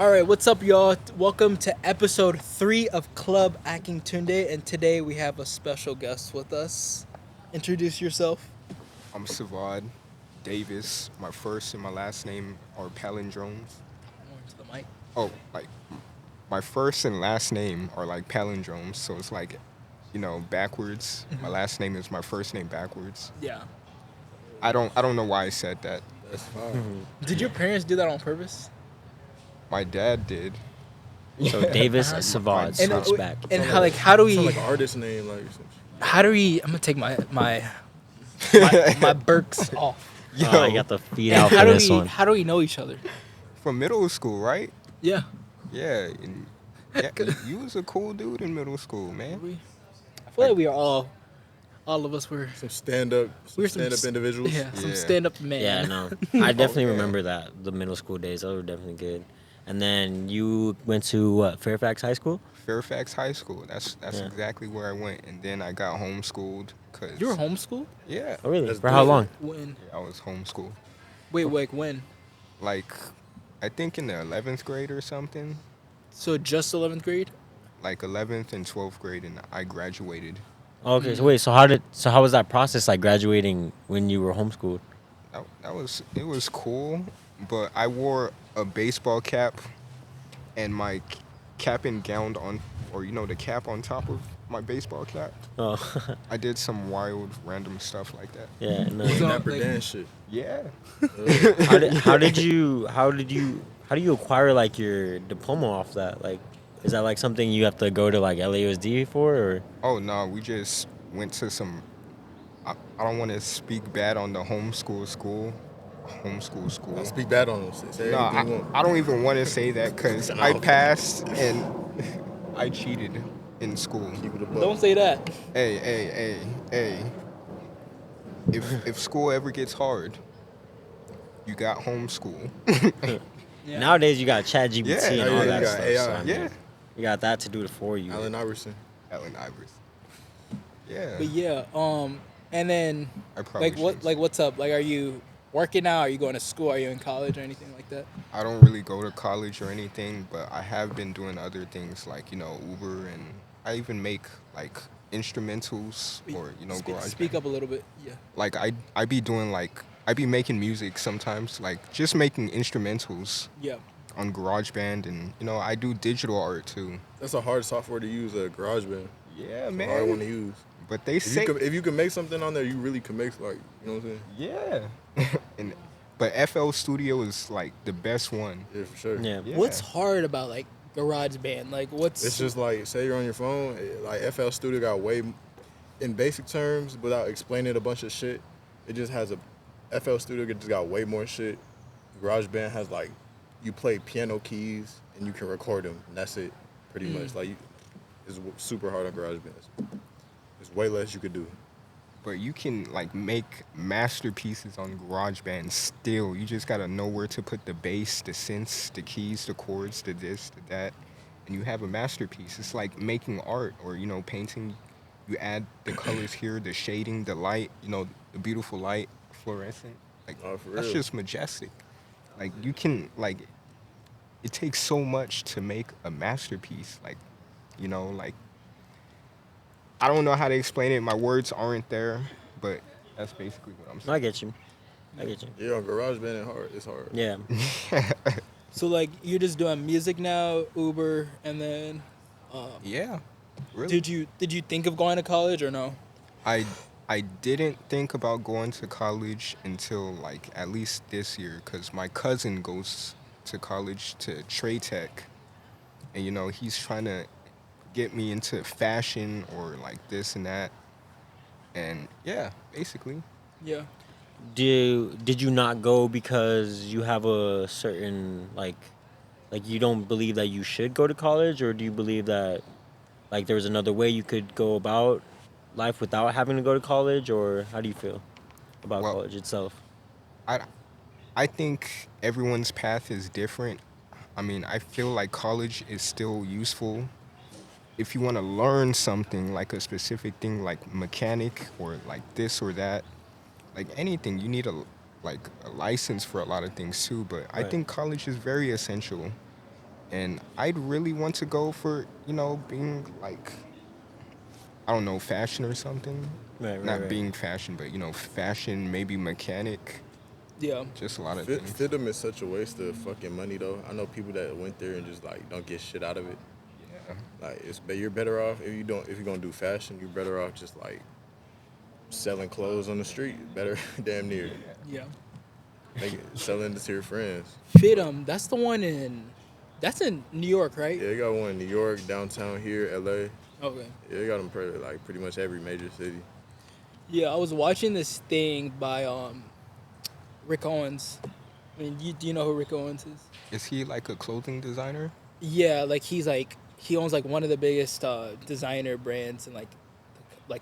All right, what's up, y'all? Welcome to episode 3 of Club Akintunde, and today we have a special guest with us. Introduce yourself. I'm Savad Davis. My first and my last name are palindromes. More into the mic. Oh, like my first and last name are like palindromes, so it's like, backwards. My last name is my first name backwards. Yeah. I don't know why I said that. That's fine. Did your parents do that on purpose? My dad did. So Davis Uh-huh. Savad And switch back. and Sound how how do sound we like an artist name, like some shit. how do we? I'm gonna take my Berks off. Oh, I got the feed And out for this one. how do we know each other? From middle school, right? Yeah. Yeah. Yeah, you was a cool dude in middle school, man. I feel like we are all of us were. Some stand-up, We're some stand-up individuals. Yeah, some Yeah. stand-up man. Yeah, no, I definitely Okay. remember that the middle school days. Those were definitely good. And then you went to what, Fairfax High School? Fairfax High School. That's Yeah. exactly where I went, and then I got homeschooled. Cause You were homeschooled? Yeah, Oh, really? That's For how long? When? I was homeschooled. Wait, when? Like, I think in the 11th grade or something. So just 11th grade? Like 11th and 12th grade, and I graduated. Okay, so wait, how was that process like graduating when you were homeschooled? It was cool, but I wore a baseball cap and my cap and gown on, or the cap on top of my baseball cap. Oh, I did some wild, random stuff like that. yeah. No. So- Dapper like- Dan shit. Yeah. How do you acquire like your diploma off that? Like, is that like something you have to go to like LAUSD for, or? Oh no, we just went to some. I don't want to speak bad on the homeschool school. Homeschool school. Don't speak bad on them. Say No, anything you want. I don't even want to say that because I passed and I cheated in school. Keep it a buck. Don't say that. Hey. If school ever gets hard, you got homeschool. Yeah. Nowadays you got ChatGPT Yeah, and yeah, all you that got stuff. AI. So, I mean, Yeah. you got that to do it for you. Allen Iverson. Allen Iverson. Yeah. But yeah, and then I probably shouldn't say. what's up? Like, are you working now? Are you going to school? Are you in college or anything like that? I don't really go to college or anything, but I have been doing other things like Uber, and I even make like instrumentals or garage. Speak up a little bit. Yeah. Like I be doing like I be making music sometimes, like just making instrumentals Yeah. on GarageBand, and I do digital art too. That's a hard software to use, GarageBand. Yeah, It's a hard one to man. use. But they If say you can make something on there, you really can make, like, you know what I'm saying? yeah, but FL Studio is like the best one. Yeah, for sure. Yeah. Yeah. What's hard about like GarageBand? Like, what's It's just like, say you're on your phone, like FL Studio got in basic terms, without explaining a bunch of shit, it just has FL Studio just got way more shit. GarageBand has like, you play piano keys and you can record them, and that's it, pretty much. Like, it's super hard on GarageBand. There's way less you could do. But you can like make masterpieces on GarageBand still. You just gotta know where to put the bass, the synths, the keys, the chords, the this, the that, and you have a masterpiece. It's like making art or painting. You add the colors here, the shading, the light, the beautiful light, fluorescent. Like Oh, for that's real. just majestic. Like you can like it takes so much to make a masterpiece. Like like I don't know how to explain it. My words aren't there, but that's basically what I'm I saying. get you. I get you. Yeah, on GarageBand, it's hard. Yeah. so like you're just doing music now, Uber, and then Yeah, really. did you think of going to college or no? I I didn't think about going to college until like at least this year, because my cousin goes to college to trade tech, and he's trying to get me into fashion or like this and that, and yeah, basically. Yeah. Did you not go because you have a certain like you don't believe that you should go to college, or do you believe that like there's another way you could go about life without having to go to college, or how do you feel about Well, college itself? I I think everyone's path is different. I mean, I feel like college is still useful if you want to learn something, like a specific thing like mechanic or like this or that. Like anything, you need a license for a lot of things too, but I Right. think college is very essential. And I'd really want to go for, being like, I don't know, fashion or something. Right, right, Not right. being fashion, but, fashion, maybe mechanic, Yeah. just a lot of Fit, things. Fitum is such a waste of fucking money though. I know people that went there and just like don't get shit out of it. Yeah. Like you're better off if you're gonna do fashion, you're better off just like selling clothes on the street. Better damn near Yeah. selling it to your friends. But Fitum, that's the one that's in New York, right? yeah, they got one in New York, downtown here, LA. Okay. Yeah, they got them pretty much every major city. Yeah, I was watching this thing by Rick Owens. I mean, do you know who Rick Owens is? Is he like a clothing designer? Yeah, like he owns like one of the biggest designer brands in like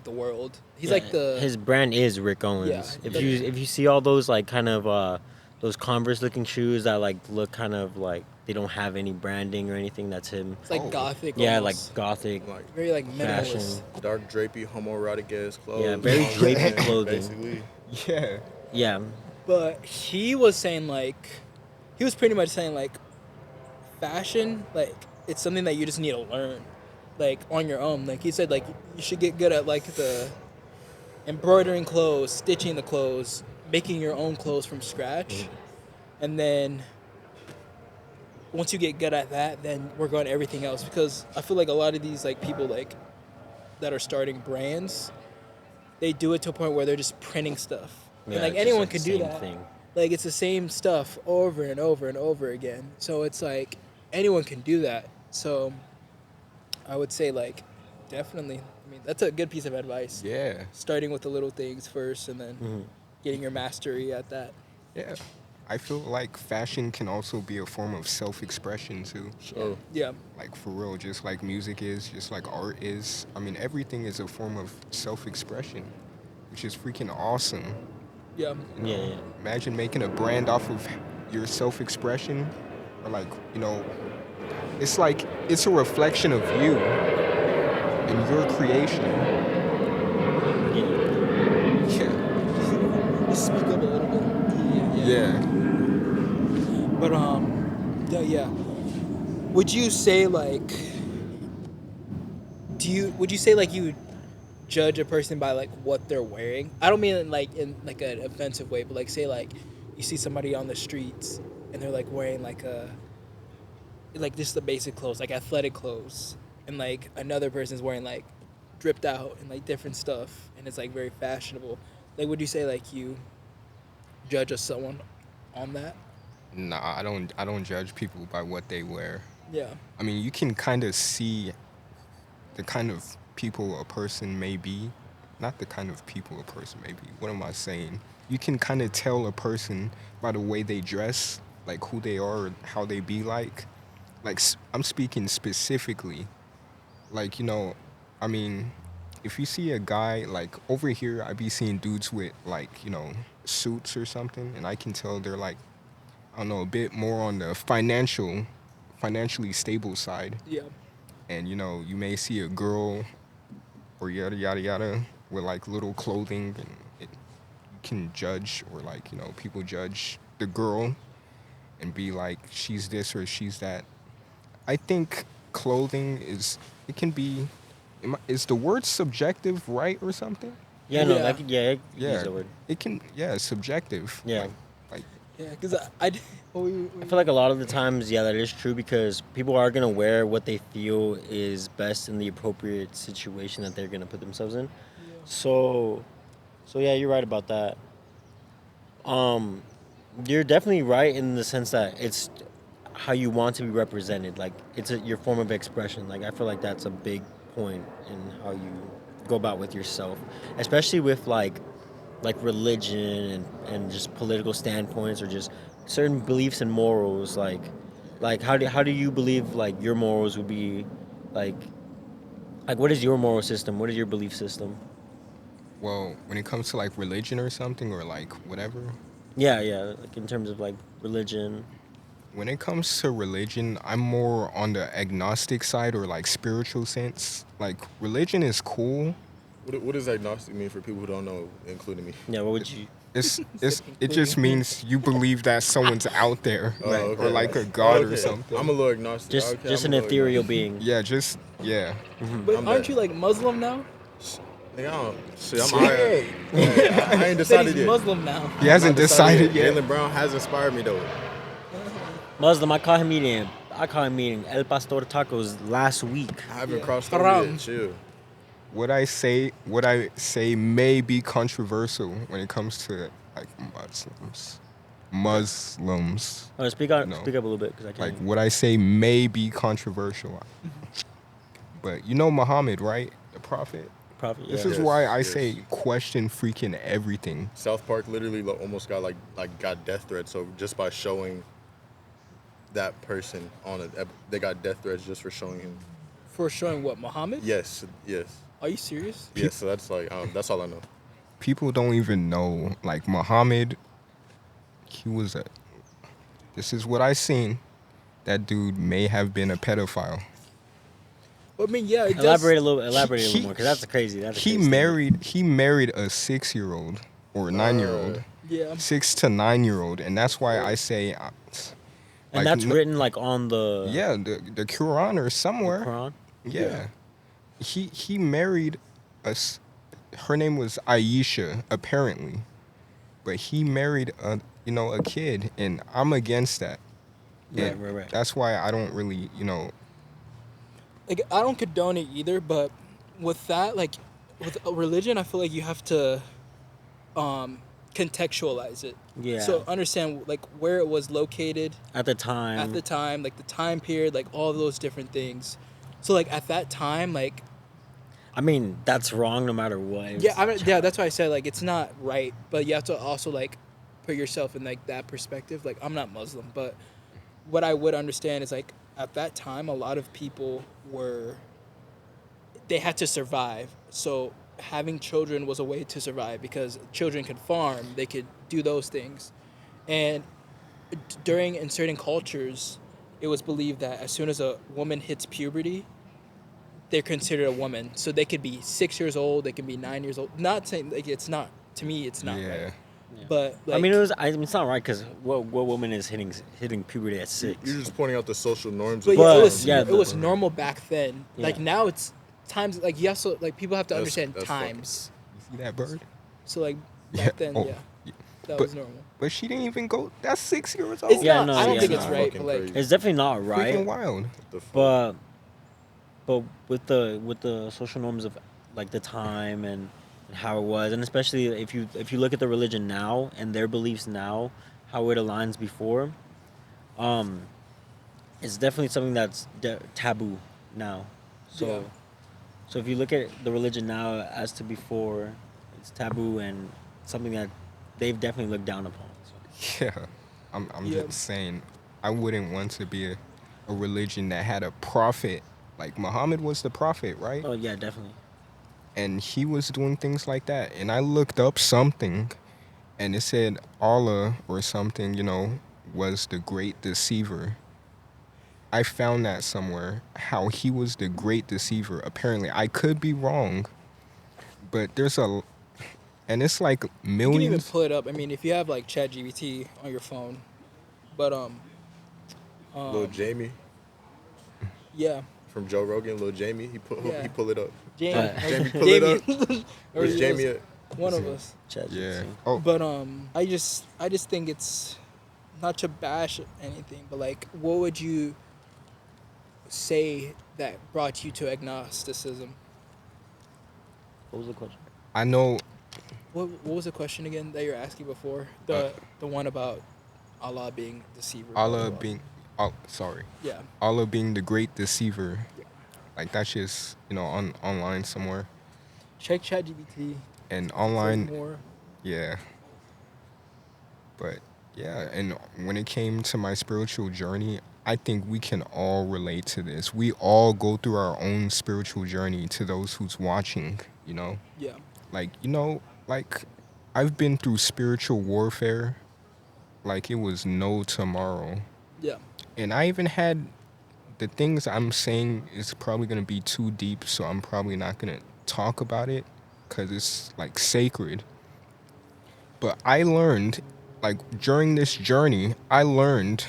the world. He's Yeah, like the his brand is Rick Owens. Yeah, If you see all those like kind of those Converse looking shoes that like look kind of like they don't have any branding or anything, that's him. it's like Oh. gothic. Yeah, almost. like gothic. Like very like fashion. minimalist. dark drapey, homoerotic ass clothes. Yeah, very long drapey pants, clothing. Basically. Yeah. Yeah, But he was saying like he was pretty much saying like fashion like it's something that you just need to learn like on your own. Like he said like you should get good at like the embroidering clothes, stitching the clothes, making your own clothes from scratch. And then once you get good at that, then work on everything else because I feel like a lot of these like people like that are starting brands, they do it to a point where they're just printing stuff. yeah. And like it's just, anyone like, can the do same that. thing. Like it's the same stuff over and over and over again. So it's like anyone can do that. So I would say like definitely. I mean that's a good piece of advice. Yeah. Starting with the little things first and then Mhm. getting your mastery at that. Yeah. I feel like fashion can also be a form of self-expression too. So Yeah. Like for real, just like music is, just like art is. I mean, everything is a form of self-expression, which is freaking awesome. Yeah. Yeah. Imagine making a brand off of your self-expression, or like, it's like it's a reflection of you and your creation. Yeah. Yeah. Just speak up a little bit. Yeah. But yeah. Would you say like would you say like you judge a person by like what they're wearing? I don't mean in like an offensive way, but like say like you see somebody on the streets and they're like wearing like just the basic clothes, like athletic clothes, and like another person's wearing like dripped out and like different stuff and it's like very fashionable. Like would you say like you judge someone on that? Nah, I don't judge people by what they wear. Yeah. I mean, you can kind of see the kind of people a person may be. Not the kind of people a person may be. What am I saying? You can kind of tell a person by the way they dress, like who they are, or how they be like. Like, I'm speaking specifically. Like, I mean, if you see a guy, like, over here, I be seeing dudes with, like, suits or something, and I can tell they're, like, I don't know, a bit more on the financially stable side. Yeah. And you may see a girl or yada yada yada with like little clothing, and you can judge, or like people judge the girl and be like she's this or she's that. I think clothing it can be, is the word subjective, right, or something? Yeah, no, Yeah. that could, yeah, Yeah, use the word. it can, yeah, it's subjective. Yeah. Like Yeah, because I I feel like a lot of the times, yeah, that is true because people are gonna wear what they feel is best in the appropriate situation that they're gonna put themselves in. So, yeah, you're right about that. You're definitely right in the sense that it's how you want to be represented. Like it's your form of expression. Like I feel like that's a big point in how you go about with yourself, especially with like religion and just political standpoints or just certain beliefs and morals. Like how do you believe like your morals would be like what is your moral system? What is your belief system? well, when it comes to like religion or something, or like whatever, Yeah, like in terms of like religion. when it comes to religion, I'm more on the agnostic side, or like spiritual sense. Like religion is cool. what does agnostic mean for people who don't know, including me? Yeah, what would you? it just means you believe that someone's out there, Oh, like, okay. or like a god or Okay. something. I'm a little agnostic. Just Okay, just I'm an a little ethereal agnostic. being. Yeah. But I'm aren't that. you like Muslim now? Nigga, I don't. Shit, I'm Hey. I ain't He said he's decided yet. Muslim now. He hasn't Not decided yet. Jalen Brown has inspired me though. Muslim, I caught him eating El Pastor tacos last week. I haven't Yeah. crossed over Haram. yet. Chill. What I say may be controversial when it comes to like Muslims. Oh, speak No. up a little bit because I Like can't. what I say may be controversial. But you know Muhammad, right? The prophet. Prophet. This Yeah. is Yes, why I yes. say question freaking everything. South Park literally almost got got death threats. So just by showing that person on it, they got death threats just for showing him. For showing what, Muhammad? Yes. Are you serious? Yes. So that's that's all I know. People don't even know like Muhammad. He was a. This is what I seen. That dude may have been a pedophile. I mean, yeah, it Elaborate does. a little He- more because that's crazy. That's a He crazy statement. married a 6-year-old or a 9-year-old, Yeah. 6 to 9-year-old, and that's why I say, And like, that's written like on the yeah, the Quran or somewhere. Quran. Yeah. He married her name was Aisha apparently, but he married a kid, and I'm against that. Right, And right. That's why I don't really Like, I don't condone it either, but with that, like, with a religion, I feel like you have to contextualize it. Yeah. So understand, like, where it was located At the time. at the time, like, the time period, like, all those different things. So, like, at that time, like, I mean, that's wrong no matter what. yeah, yeah, that's why I said, like, it's not right, but you have to also, like, put yourself in, like, that perspective. Like, I'm not Muslim, but what I would understand is, like, at that time, a lot of people they had to survive. So having children was a way to survive because children could farm, they could do those things. And in certain cultures, it was believed that as soon as a woman hits puberty, they're considered a woman. So they could be 6 years old, they can be 9 years old. Not saying, like, it's not, to me, it's not yeah. right. But, like, I mean, it's not right because what woman is hitting puberty at 6? You're just pointing out the social norms. But of yeah, But, it was normal back then. Yeah. Like, now it's times, like, you also, like, people have to That's- understand that's times. You see that bird? So, like, Yeah. back then, Oh, yeah, yeah. that But- was normal. But she didn't even go. That's 6 years old. It's Yeah, not, no, I don't yeah, think no. it's right, Fucking but, like, crazy. It's definitely not right. Freaking wild. The fuck? But with the social norms of like the time and how it was, and especially if you look at the religion now and their beliefs now, how it aligns before, it's definitely something that's taboo now. So Yeah. so if you look at the religion now as to before, it's taboo and something that they've definitely looked down upon. So. Yeah, I'm Yeah. just saying, I wouldn't want to be a religion that had a prophet. Like Muhammad was the prophet, right? Oh yeah, definitely. And he was doing things like that. And I looked up something, and it said Allah or something, was the great deceiver. I found that somewhere, how he was the great deceiver. Apparently, I could be wrong, but and it's like you can even millions. pull it up. I mean, if you have, like, ChatGPT on your phone. But, Lil Jamie yeah. from Joe Rogan, Lil Jamie, he Yeah. pull it up. Jamie. Jamie, pull it up. Or Where's he Jamie was at? one of us. Yeah. ChatGPT. Oh, But I just think it's not to bash anything, but, like, what would you say that brought you to agnosticism? What was the question? I know. What was the question again that you were asking before? The one about Allah being deceiver. blah, blah, Allah blah. being, sorry, Yeah. Allah being the great deceiver. Like that's just online somewhere, Check ChatGPT. and Says online, more. yeah. But yeah, and when it came to my spiritual journey, I think we can all relate to this. We all go through our own spiritual journey. To those who's watching, Yeah. like like I've been through spiritual warfare, like it was no tomorrow. Yeah. And I even had the things I'm saying is probably going to be too deep, so I'm probably not going to talk about it because it's like sacred. But I learned, like during this journey, I learned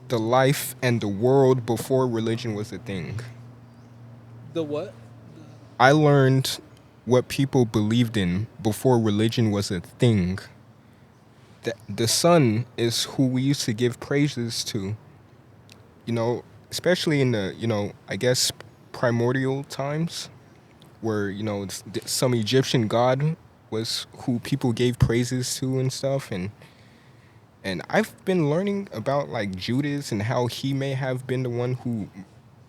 the life and the world before religion was a thing. The what? I learned what people believed in before religion was a thing. The sun is who we used to give praises to, especially in the, I guess primordial times where, some Egyptian god was who people gave praises to and stuff. And I've been learning about like Judas and how he may have been the one who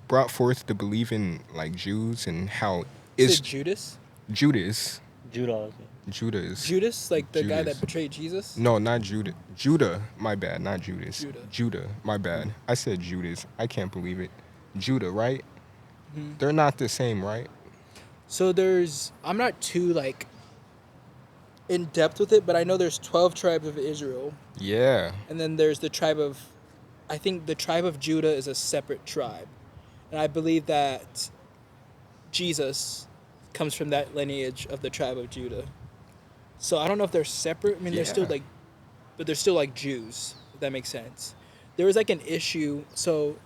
brought forth the belief in like Jews and how Is is it Judas? Judas. Judah. Judas. Judas, like the guy Judas. that betrayed Jesus? No, not Judah. Judah, my bad, not Judas. Judah. Judah, my bad. I said Judas. I can't believe it. Judah, right? Mhm. They're not the same, right? So I'm not too like in depth with it, but I know there's 12 tribes of Israel, Yeah. and then there's I think the tribe of Judah is a separate tribe, and I believe that Jesus comes from that lineage of the tribe of Judah. So I don't know if they're separate. I mean, they're still Yeah. like, but they're still like Jews. If that makes sense. There was like an issue. So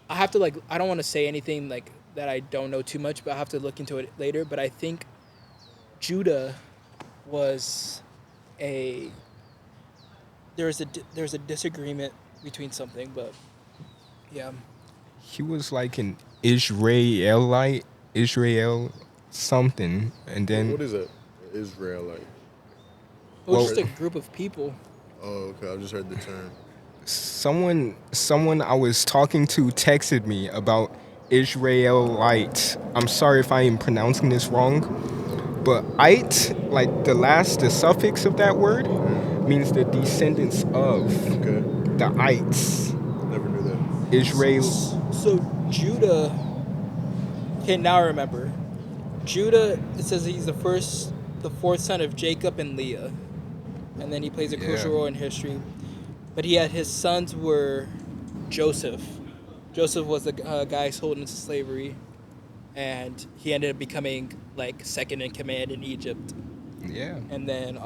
I have to like. I don't want to say anything like that I don't know too much, but I have to look into it later. But I think Judah was a there's a disagreement between something, but yeah. He was like an Israelite, Israel something, and then What is that? Israelite. It was Well- just a group of people. Oh, okay. I just heard the term. someone I was talking to texted me about Israelite. I'm sorry if I am pronouncing this wrong, but "ite," like the suffix of that word, means the descendants of Okay. the ites. Never knew that. Israel. So Judah. Okay, now I remember. Judah. It says he's the fourth son of Jacob and Leah, and then he plays a crucial Yeah. role in history. But his sons were Joseph. Joseph was the guy sold into slavery, and he ended up becoming like second in command in Egypt. Yeah. And then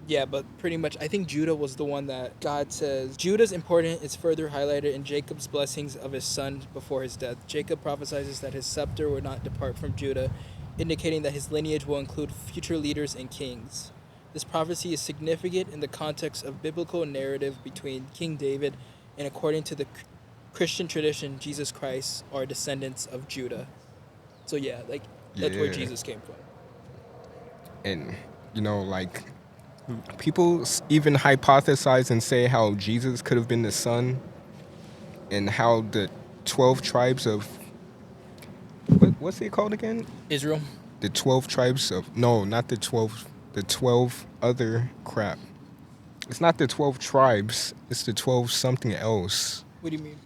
yeah, but pretty much I think Judah was the one that God says Judah's importance is further highlighted in Jacob's blessings of his son before his death. Jacob prophesies that his scepter will not depart from Judah, indicating that his lineage will include future leaders and kings. This prophecy is significant in the context of biblical narrative between King David and, according to the Christian tradition, Jesus Christ are descendants of Judah. So yeah, like that's where Yeah. Jesus came from. And like people even hypothesize and say how Jesus could have been the son, and how the 12 tribes of what's it called again? Israel. The 12 tribes of no, not the 12, the 12 other crap. It's not the 12 tribes, it's the 12 something else. What do you mean?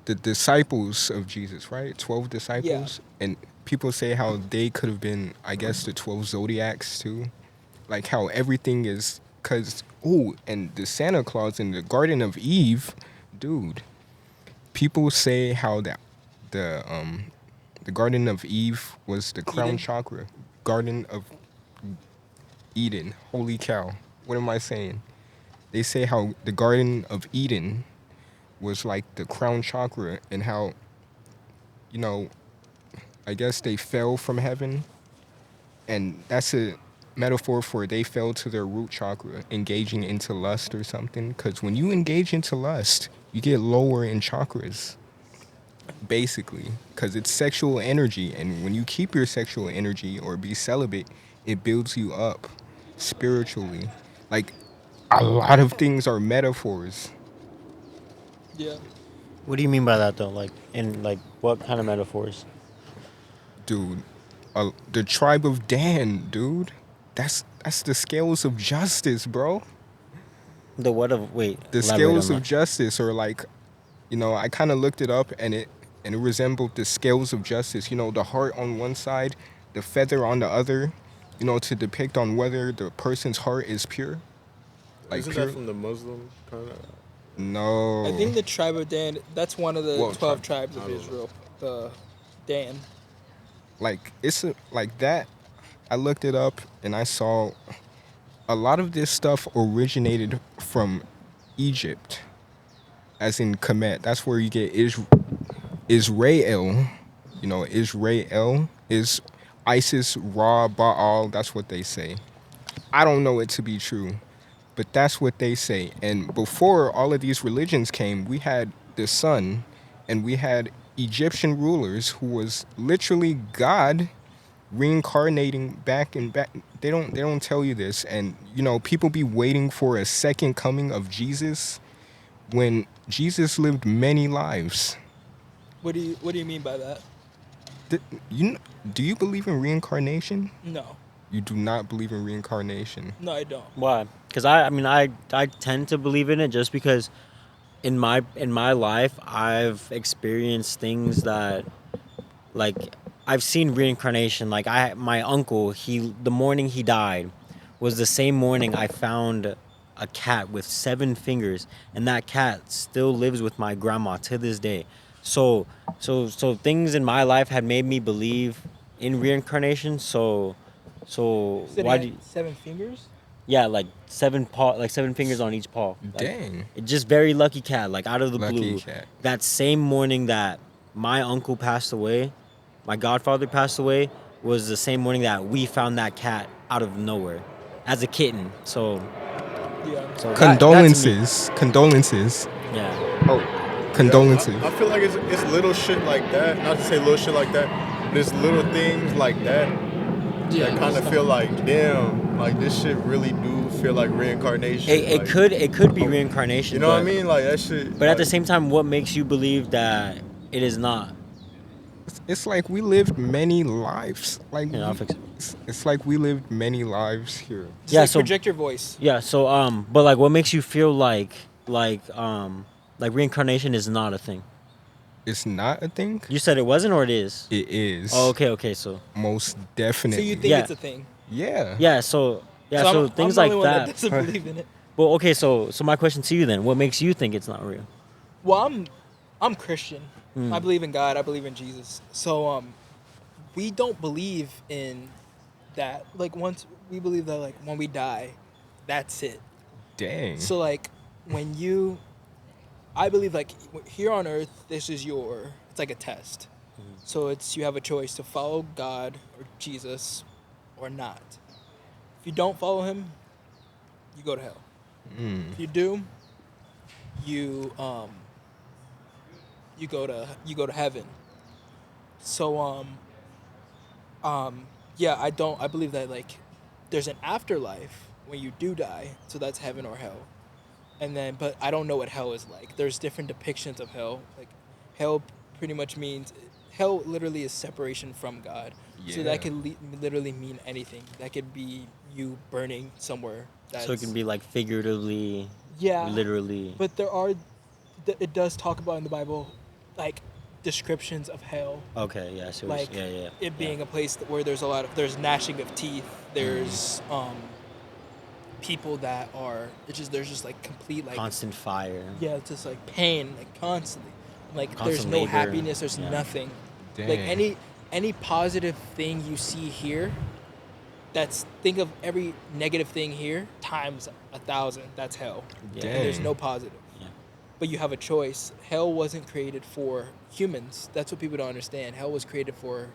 The disciples of Jesus, right? 12 disciples. And people say how they could have been, I guess, the 12 zodiacs too. Like how everything is, and the Santa Claus in the Garden of Eve, dude. People say how the Garden of Eve was the crown Eden? chakra. Garden of Eden. Holy cow. What am I saying? They say how the Garden of Eden was like the crown chakra, and how, I guess they fell from heaven. And that's a metaphor for they fell to their root chakra, engaging into lust or something. Because when you engage into lust, you get lower in chakras, basically. Because it's sexual energy. And when you keep your sexual energy or be celibate, it builds you up spiritually. Like, a lot of things are metaphors. Yeah. What do you mean by that though? Like in like what kind of metaphors? Dude, the tribe of Dan, dude. That's the scales of justice, bro. The what of wait? The elaborate scales on of that. justice are like, I kind of looked it up, and it resembled the scales of justice. The heart on one side, the feather on the other, to depict on whether the person's heart is pure. Like Isn't pure. that from the Muslim kind of? No. I think the tribe of Dan, that's one of the Well, 12 tribe. tribes of I don't know. Israel. The Dan. like it's like that. I looked it up and I saw a lot of this stuff originated from Egypt, as in Kemet. That's where you get Israel. You know, Israel is Isis, Ra, Baal. That's what they say. I don't know it to be true, but that's what they say. And before all of these religions came, we had the sun, and we had Egyptian rulers who was literally God reincarnating back and back. They don't tell you this, and you know people be waiting for a second coming of Jesus when Jesus lived many lives. What do you mean by that? Th- You do you believe in reincarnation? No, You do not believe in reincarnation. no, I don't. Why? Because I mean, I tend to believe in it just because in my life I've experienced things that, like, I've seen reincarnation. Like, my uncle, the morning he died was the same morning I found a cat with 7 fingers, and that cat still lives with my grandma to this day. So things in my life had made me believe in reincarnation. So Said he why do had 7 fingers. yeah, like 7 paw, like 7 fingers on each paw. Like, Dang, it just very lucky cat, like out of the lucky blue. cat. That same morning that my uncle passed away, my godfather passed away, was the same morning that we found that cat out of nowhere as a kitten. So Yeah. so Condolences, condolences. yeah. Oh, Yeah, condolences. I feel like it's little shit like that. Not to say little shit like that, but it's little things like that Yeah. that kind of feel like, damn, like this shit really do feel like reincarnation. It like, could be oh, reincarnation. You know what I but, mean? Like that shit. But at the like, same time, what makes you believe that it is not? It's like we lived many lives. Like Yeah, I'll fix it. it's like we lived many lives here. Just Yeah, like so- project your voice. Yeah. So but like, what makes you feel like reincarnation is not a thing? It's not a thing. You said it wasn't, or it is? It is. Oh, okay. So Most So definitely. you think Yeah. it's a thing? Yeah. yeah, so So things I'm like the only one that. that doesn't believe in it. Well, okay, so my question to you then: what makes you think it's not real? Well, I'm Christian. Mm. I believe in God. I believe in Jesus. So we don't believe in that. Like once we believe that, like when we die, that's it. Dang. So like when you, I believe like here on Earth, this is it's like a test. So you have a choice to follow God or Jesus, or not. If you don't follow Him, you go to hell. Mm. If you do, you you go to heaven. So yeah, I believe that like there's an afterlife when you do die, so that's heaven or hell. And then but I don't know what hell is like. There's different depictions of hell. Like hell pretty much means hell literally is separation from God. So Yeah. that could literally mean anything. That could be you burning somewhere. So it can be like figuratively, yeah, literally. But it does talk about in the Bible, like descriptions of hell, Okay, yeah, so like yeah. it being a place where there's gnashing of teeth, there's people that are there's just like complete like Constant fire. yeah, it's just like pain like constantly, like there's Constant no labor. happiness, there's Yeah. nothing, Dang. like any positive thing you see here. Think of every negative thing here times 1,000. That's hell. Yeah. And there's Dang. no positive. Yeah. But you have a choice. Hell wasn't created for humans. That's what people don't understand. Hell was created for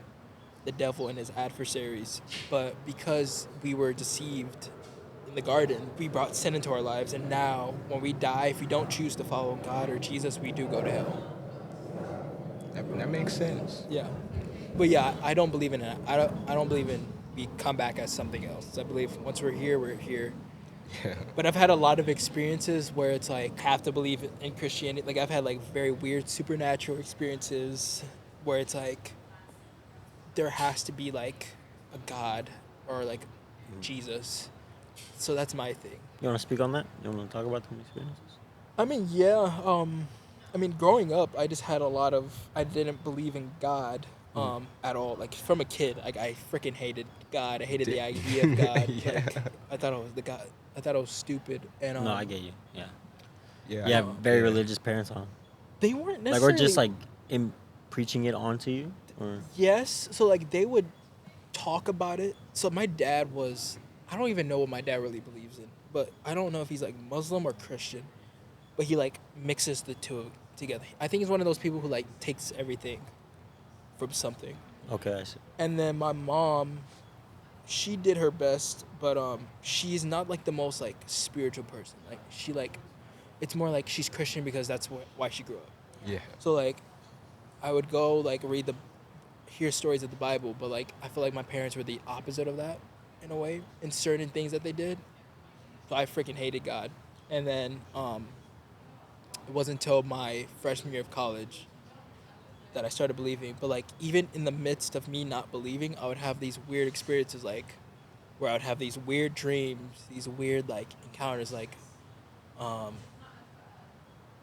the devil and his adversaries. But because we were deceived in the garden, we brought sin into our lives. And now, when we die, if we don't choose to follow God or Jesus, we do go to hell. That makes sense. Yeah. But yeah, I don't believe in it. I don't believe in we come back as something else. I believe once we're here, we're here. Yeah. But I've had a lot of experiences where it's like have to believe in Christianity. Like I've had like very weird supernatural experiences where it's like there has to be like a God or like Jesus. So that's my thing. You want to speak on that? You want to talk about them experiences? I mean, yeah. I mean, growing up, I just had a lot of. I didn't believe in God at all. Like from a kid, like I freaking hated God. I hated the idea of God. Yeah. Like I thought it was the God. I thought it was stupid. And No, I get you. Yeah. Yeah. Yeah, I- very religious parents, huh? they weren't Like, necessarily or just like preaching it onto you, or yes. So like they would talk about it So my dad was, I don't even know what my dad really believes in, but I don't know if he's like Muslim or Christian, but he like mixes the two together. I think he's one of those people who like takes everything from something. Okay, I see. And then my mom, she did her best, but she's not like the most like spiritual person. Like she like, it's more like she's Christian because that's why she grew up. Yeah. So like, I would go like hear stories of the Bible, but like I feel like my parents were the opposite of that in a way in certain things that they did. So I freaking hated God. And then it wasn't until my freshman year of college that I started believing. But like even in the midst of me not believing, I would have these weird experiences like where I would have these weird dreams, these weird like encounters um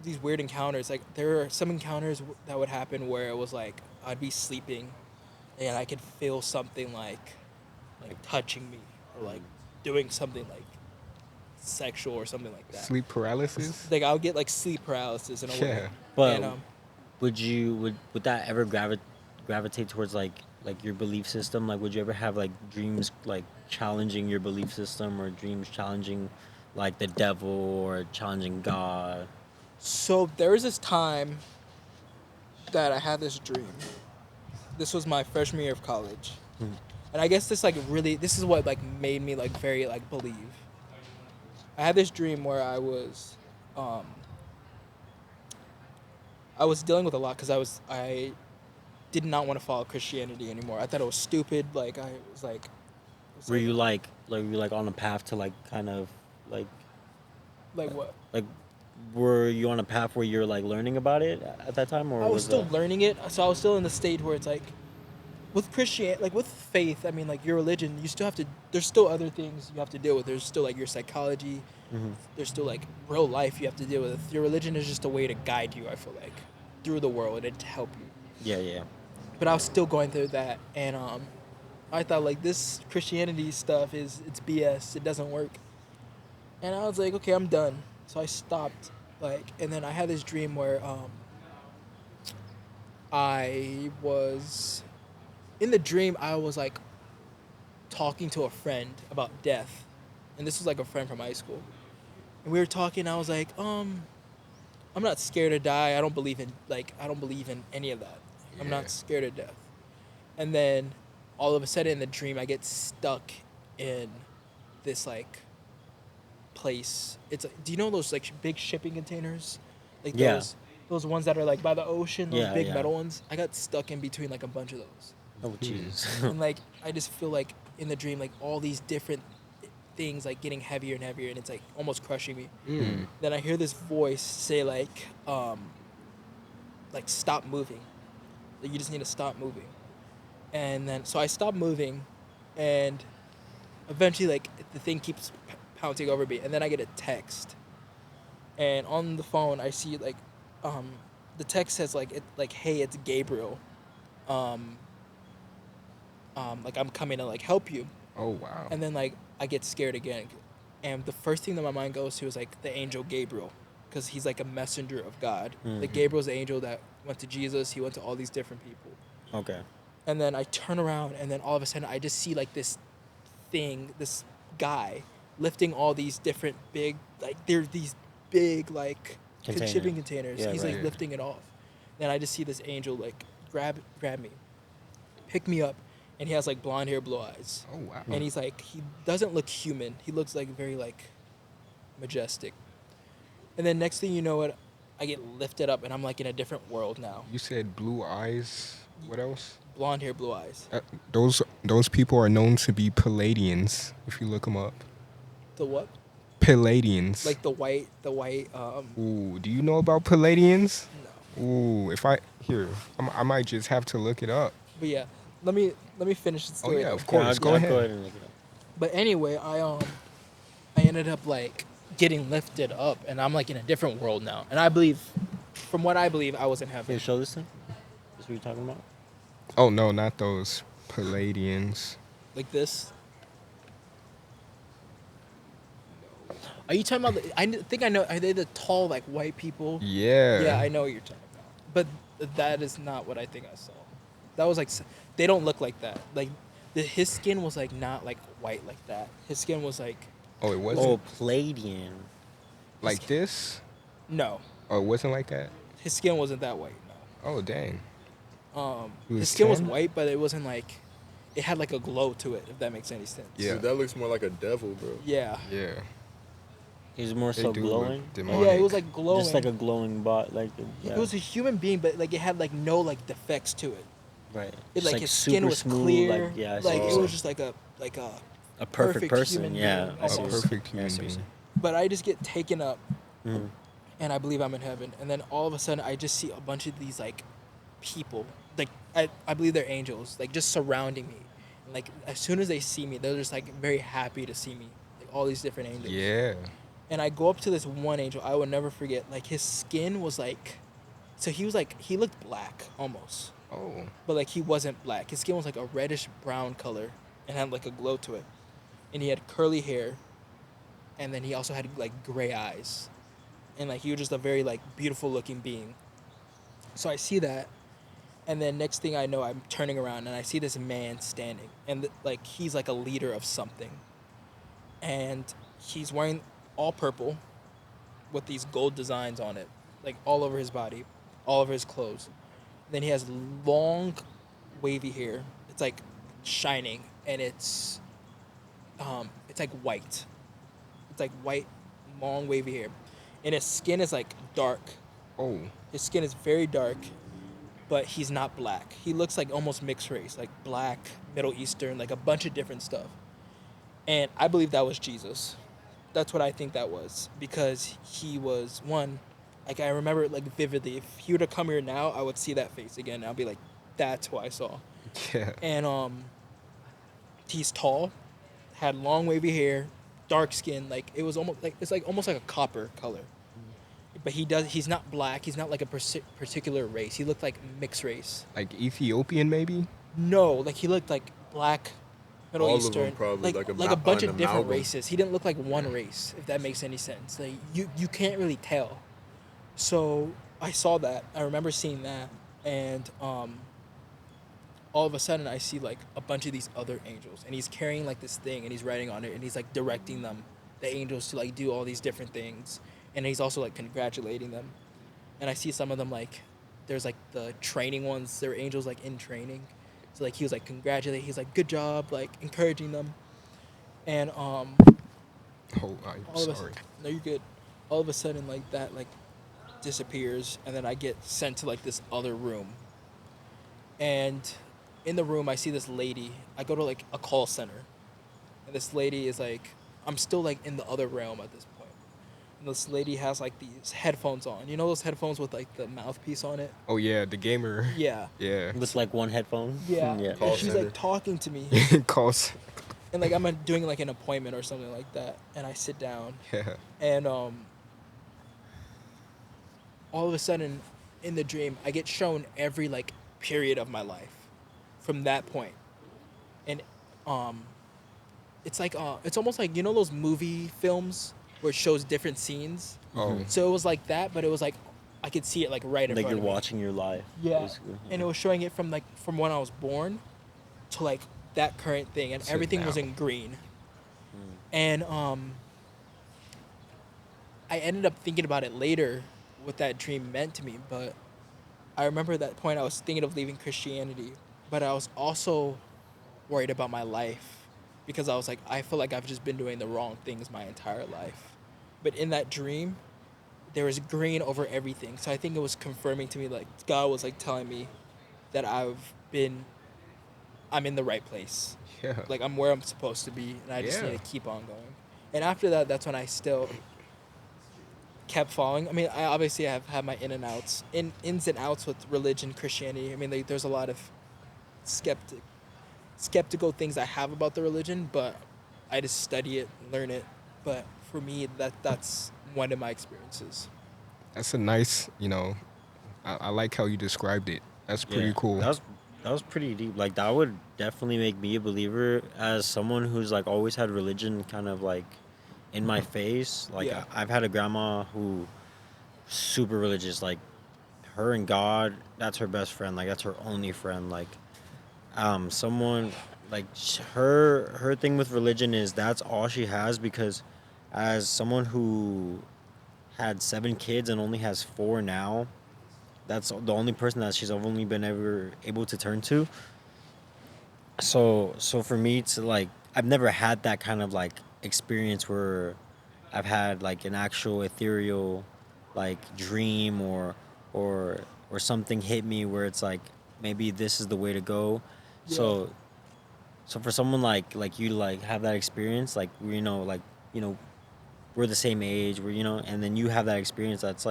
these weird encounters. Like there are some encounters that would happen where it was like I'd be sleeping and I could feel something like touching me or like doing something like sexual or something like that. Sleep paralysis. Like I'll get like sleep paralysis in a way. Yeah. But And, would that ever gravitate towards like your belief system? Like, would you ever have like dreams like challenging your belief system, or dreams challenging like the devil or challenging God? so there was this time that I had this dream. This was my freshman year of college. Mhm. And I guess this is what like made me like very like believe. I had this dream where I was dealing with a lot because I did not want to follow Christianity anymore. I thought it was stupid. Like I was like, Were you like were you like on a path to like kind of like what? like were you on a path where you're like learning about it at that time, or I was still that... learning it, so I was still in the stage where it's like, with Christianity, like with faith. I mean, like your religion, you still have to. There's still other things you have to deal with. There's still like your psychology. Mhm. There's still like real life you have to deal with. Your religion is just a way to guide you. I feel like through the world and to help you. Yeah. But I was still going through that, and I thought like this Christianity stuff it's BS. It doesn't work. And I was like, okay, I'm done. So I stopped. Like, and then I had this dream where I was in the dream. I was like talking to a friend about death, and this was like a friend from high school. And we were talking. I was like, I'm not scared to die. I don't believe in any of that. I'm Yeah. not scared of death. And then all of a sudden in the dream I get stuck in this like place. It's like, do you know those like big shipping containers? Like Yeah. those ones that are like by the ocean, those Yeah, big yeah. metal ones? I got stuck in between like a bunch of those. Oh Jesus. And like I just feel like in the dream like all these different things like getting heavier and heavier, and it's like almost crushing me. Mm. Then I hear this voice say like stop moving. Like you just need to stop moving. And then so I stopped moving, and eventually like the thing keeps pouncing over me, and then I get a text. And on the phone I see like the text says like hey, it's Gabriel. Like I'm coming to like help you. Oh wow. And then like I get scared again, and the first thing that my mind goes to is like the angel Gabriel, because he's like a messenger of God. Like Mhm. Gabriel's the angel that went to Jesus. He went to all these different people. Okay. And then I turn around, and then all of a sudden I just see like this guy lifting all these different big, like they're these big like Container. shipping containers. Yeah, He's right. like lifting it off. Then I just see this angel like grab me, pick me up, and he has like blonde hair, blue eyes. Oh wow. And he's like, he doesn't look human. He looks like very like majestic. And then next thing you know it, I get lifted up and I'm like in a different world now. You said blue eyes. What else? Blonde hair, blue eyes. Those people are known to be Palladians. If you look them up, The what? Palladians. Like the white. Ooh, do you know about Palladians? No. Ooh, I might just have to look it up. But yeah, let me finish the Oh story. yeah, though. of course. Go ahead. Go ahead and look it up. But anyway, I ended up like getting lifted up, and I'm like in a different world now. And I believe, from what I believe, I was in Can heaven. you show this thing? This what you're talking about? Oh no, not those Palladians. Like this. Are you talking about? I think I know. Are they the tall like white people? Yeah. Yeah, I know what you're talking about. But that is not what I think I saw. That was like they don't look like that. Like his skin was like not like white like that. His skin was like Oh, it Oh, wasn't Palladian. like this? no, Oh, it wasn't like that? his skin wasn't that white. Oh, dang. No, He his was skin was tan? white, but it wasn't like it had like a glow to it. If that makes any sense. Yeah. Dude, that looks more like a devil, bro. Yeah. Yeah. He's more They so do glowing. look Oh, demonic. yeah, it was like glowing. Just like a glowing bot, like yeah. It was a human being, but like it had like no like defects to it. right. It Just, like his skin super was smooth, clear. Like yeah, I see like what it you're was saying. just like A perfect person. human Yeah, being, I see a what almost. perfect Yeah, I human see what you're being. saying. But I just get taken up, Mhm. and I believe I'm in heaven. And then all of a sudden, I just see a bunch of these like people, like I believe they're angels, like just surrounding me. And, like as soon as they see me, they're just like very happy to see me. Like all these different angels. Yeah. And I go up to this one angel. I will never forget. Like his skin was like, so he was like he looked black almost, Oh. but like he wasn't black. His skin was like a reddish brown color and had like a glow to it. And he had curly hair, and then he also had like gray eyes, and like he was just a very like beautiful looking being. So I see that, and then next thing I know, I'm turning around and I see this man standing, and like he's like a leader of something, and he's wearing all purple, with these gold designs on it, like all over his body, all over his clothes. Then he has long, wavy hair. It's like shining, and it's like white. It's like white, long, wavy hair, and his skin is like dark. Oh. His skin is very dark, but he's not black. He looks like almost mixed race, like black, Middle Eastern, like a bunch of different stuff. And I believe that was Jesus. That's what I think that was, because he was one. Like I remember it like vividly. If he were to come here now, I would see that face again. And I'll be like, that's who I saw. Yeah. And he's tall, had long wavy hair, dark skin. Like it was almost like it's like almost like a copper color. But he's not black. He's not like a particular race. He looked like mixed race. Like Ethiopian, maybe? No, like he looked like black, Middle All of them Eastern, probably, like a bunch an of different amalgam. races. He didn't look like one race, if that makes any sense. Like you can't really tell. So I saw that. I remember seeing that, and all of a sudden I see like a bunch of these other angels, and he's carrying like this thing, and he's writing on it, and he's like directing them, the angels, to like do all these different things, and he's also like congratulating them. And I see some of them like, there's like the training ones. They're angels like in training. So like he was like congratulating. He's like good job, like encouraging them. And Oh, I'm all of us. sorry. No, you're good. All of a sudden like that like disappears, and then I get sent to like this other room. And in the room I see this lady. I go to like a call center, and this lady is like, I'm still like in the other realm at this point. And this lady has like these headphones on. You know those headphones with like the mouthpiece on it? Oh, yeah, the gamer. Yeah. Yeah. With like one headphone. Yeah. Yeah. Call And she's center. like talking to me. Calls. And like I'm doing like an appointment or something like that, and I sit down, Yeah. and all of a sudden in the dream I get shown every like period of my life from that point. And it's like it's almost like, you know those movie films where it shows different scenes? Oh. So it was like that, but it was like I could see it like right in Like front you're of me. watching your life. Yeah. basically. And it was showing it from like from when I was born to like that current thing, and To everything was now. in green. And I ended up thinking about it later, what that dream meant to me. But I remember at that point I was thinking of leaving Christianity, but I was also worried about my life, because I was like, I feel like I've just been doing the wrong things my entire life. But in that dream, there was green over everything. So I think it was confirming to me, like God was like telling me that I'm in the right place. Yeah. Like I'm where I'm supposed to be, and I just Yeah. need to keep on going. And after that, that's when I still kept following. I mean, I obviously have had my ins and outs with religion, Christianity. I mean, like, there's a lot of skeptical things I have about the religion, but I just study it, learn it. But for me, that's one of my experiences. That's a nice, I like how you described it. That's pretty Yeah, cool. That was pretty deep. Like that would definitely make me a believer, as someone who's like always had religion kind of like in my face. Like Yeah. I've had a grandma who super religious. Like her and God, that's her best friend. Like that's her only friend. Like someone her thing with religion is that's all she has, because as someone who had 7 kids and only has 4 now, that's the only person that she's only been ever able to turn to. So for me to like, I've never had that kind of like experience where I've had like an actual ethereal like dream or or something hit me where it's like maybe this is the way to go. Yeah. So for someone like you to like have that experience, like you know we're the same age, and then you have that experience, that's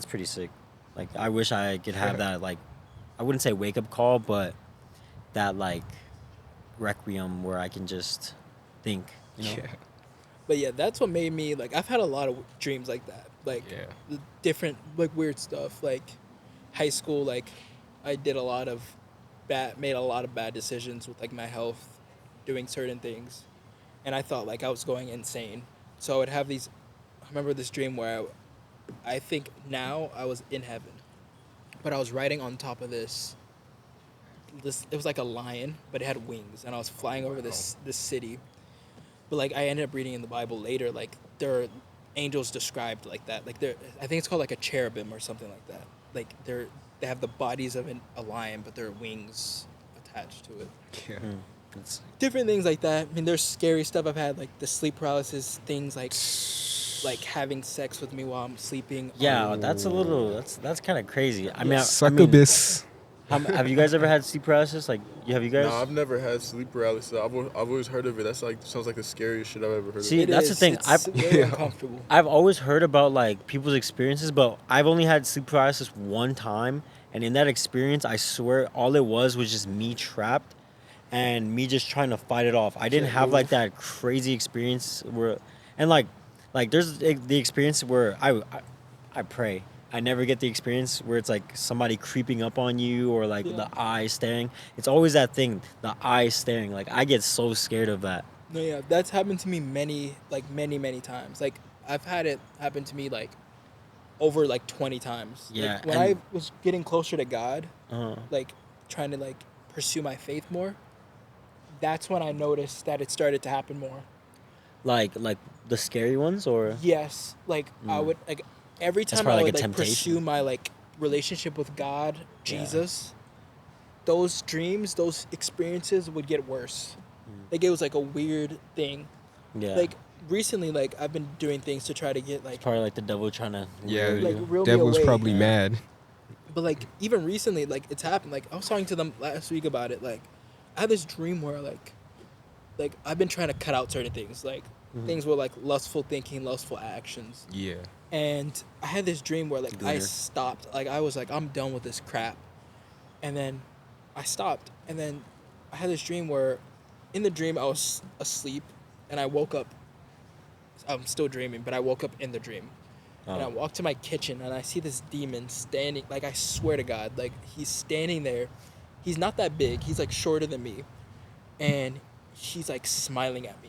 pretty sick. Like I wish I could have that, like, I wouldn't say wake up call, but that like requiem where I can just think, Yeah. But yeah, that's what made me like. I've had a lot of dreams like that, like Yeah. the different like weird stuff. Like high school, like I did a lot of made a lot of bad decisions with like my health, doing certain things, and I thought like I was going insane. So I would have these. I remember this dream where I think now I was in heaven, but I was riding on top of this. It was like a lion, but it had wings, and I was flying over this city. But like I ended up reading in the Bible later, like there are angels described like that. Like I think it's called like a cherubim or something like that. Like they have the bodies of a lion, but their wings attached to it. Yeah. It's, Different things like that. I mean, there's scary stuff I've had, like the sleep paralysis things, like having sex with me while I'm sleeping. yeah, that's kind of crazy. I mean, Succubus. have you guys ever had sleep paralysis? Like, have you guys? No, I've never had sleep paralysis. I've always heard of it. That's like sounds like the scariest shit I've ever heard See, of. that's the thing. It's very uncomfortable. I've always heard about like people's experiences, but I've only had sleep paralysis one time, and in that experience, I swear all it was just me trapped, and me just trying to fight it off. I didn't have like that crazy experience where, and like there's the experience where I pray. I never get the experience where it's like somebody creeping up on you or like the eye staring. It's always that thing, the eye staring. Like I get so scared of that. No, yeah, that's happened to me many times. Like I've had it happen to me like over like 20 times. Yeah, Like, when I was getting closer to God, like trying to like pursue my faith more, that's when I noticed that it started to happen more. Like the scary ones, or Yes, like I would like every That's time probably I like would a like temptation. pursue my like relationship with God, Yeah. Jesus, those dreams, those experiences would get worse. Like it was like a weird thing. yeah, Like recently, like I've been doing things to try to get like, probably like the devil trying to Yeah. lure like you. reel me Devil's away. probably Yeah. mad. But like even recently, like it's happened. Like I was talking to them last week about it. Like I had this dream where like I've been trying to cut out certain things, like things where like lustful thinking, lustful actions. Yeah. And I had this dream where like I Gooner. stopped. Like I was like, I'm done with this crap. And then I stopped. And then I had this dream where in the dream I was asleep and I woke up. I'm still dreaming, but I woke up in the dream. And I Oh. walked to my kitchen and I see this demon standing, like I swear to God, like he's standing there. He's not that big. He's like shorter than me. And he's like smiling at me.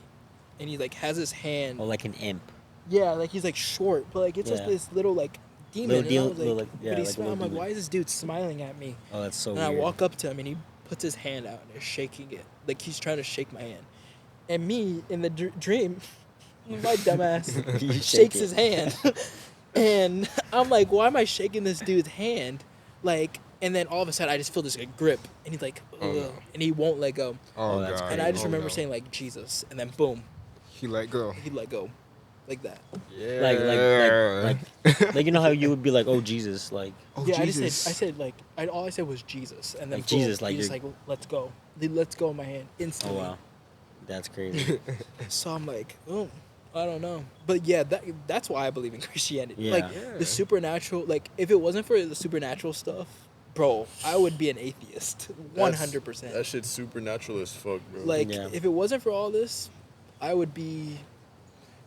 And he like has his hand. Oh, like an imp. Yeah, like he's like short, but like it's Yeah. just this little like demon. Little and I deal- was little, like, like- yeah, but he's like a little I'm like, demon. why is this dude smiling at me? Oh, that's so And weird. I walk up to him and he puts his hand out and is shaking it, like he's trying to shake my hand. And me in the dream, my dumbass You shake shakes it. his hand, and I'm like, why am I shaking this dude's hand? Like, and then all of a sudden I just feel this like grip, and he's like, ugh, Oh, no. and he won't let go. Oh, that's God. And I just Oh, remember no. saying like Jesus, and then boom, He let go. he let go, like that. Yeah. Like you know how you would be like, oh Jesus, like Oh, Yeah, Jesus. I said like all I said was Jesus, and then Like boom, Jesus, like he just you're- like let's go. He lets go of my hand oh instantly. wow, that's crazy. So I'm like, oh, I don't know, but yeah, that's why I believe in Christianity. Yeah. Like Yeah. the supernatural. Like if it wasn't for the supernatural stuff, bro, I would be an atheist, 100%. That shit's supernatural as fuck, bro. Like Yeah. if it wasn't for all this, I would be,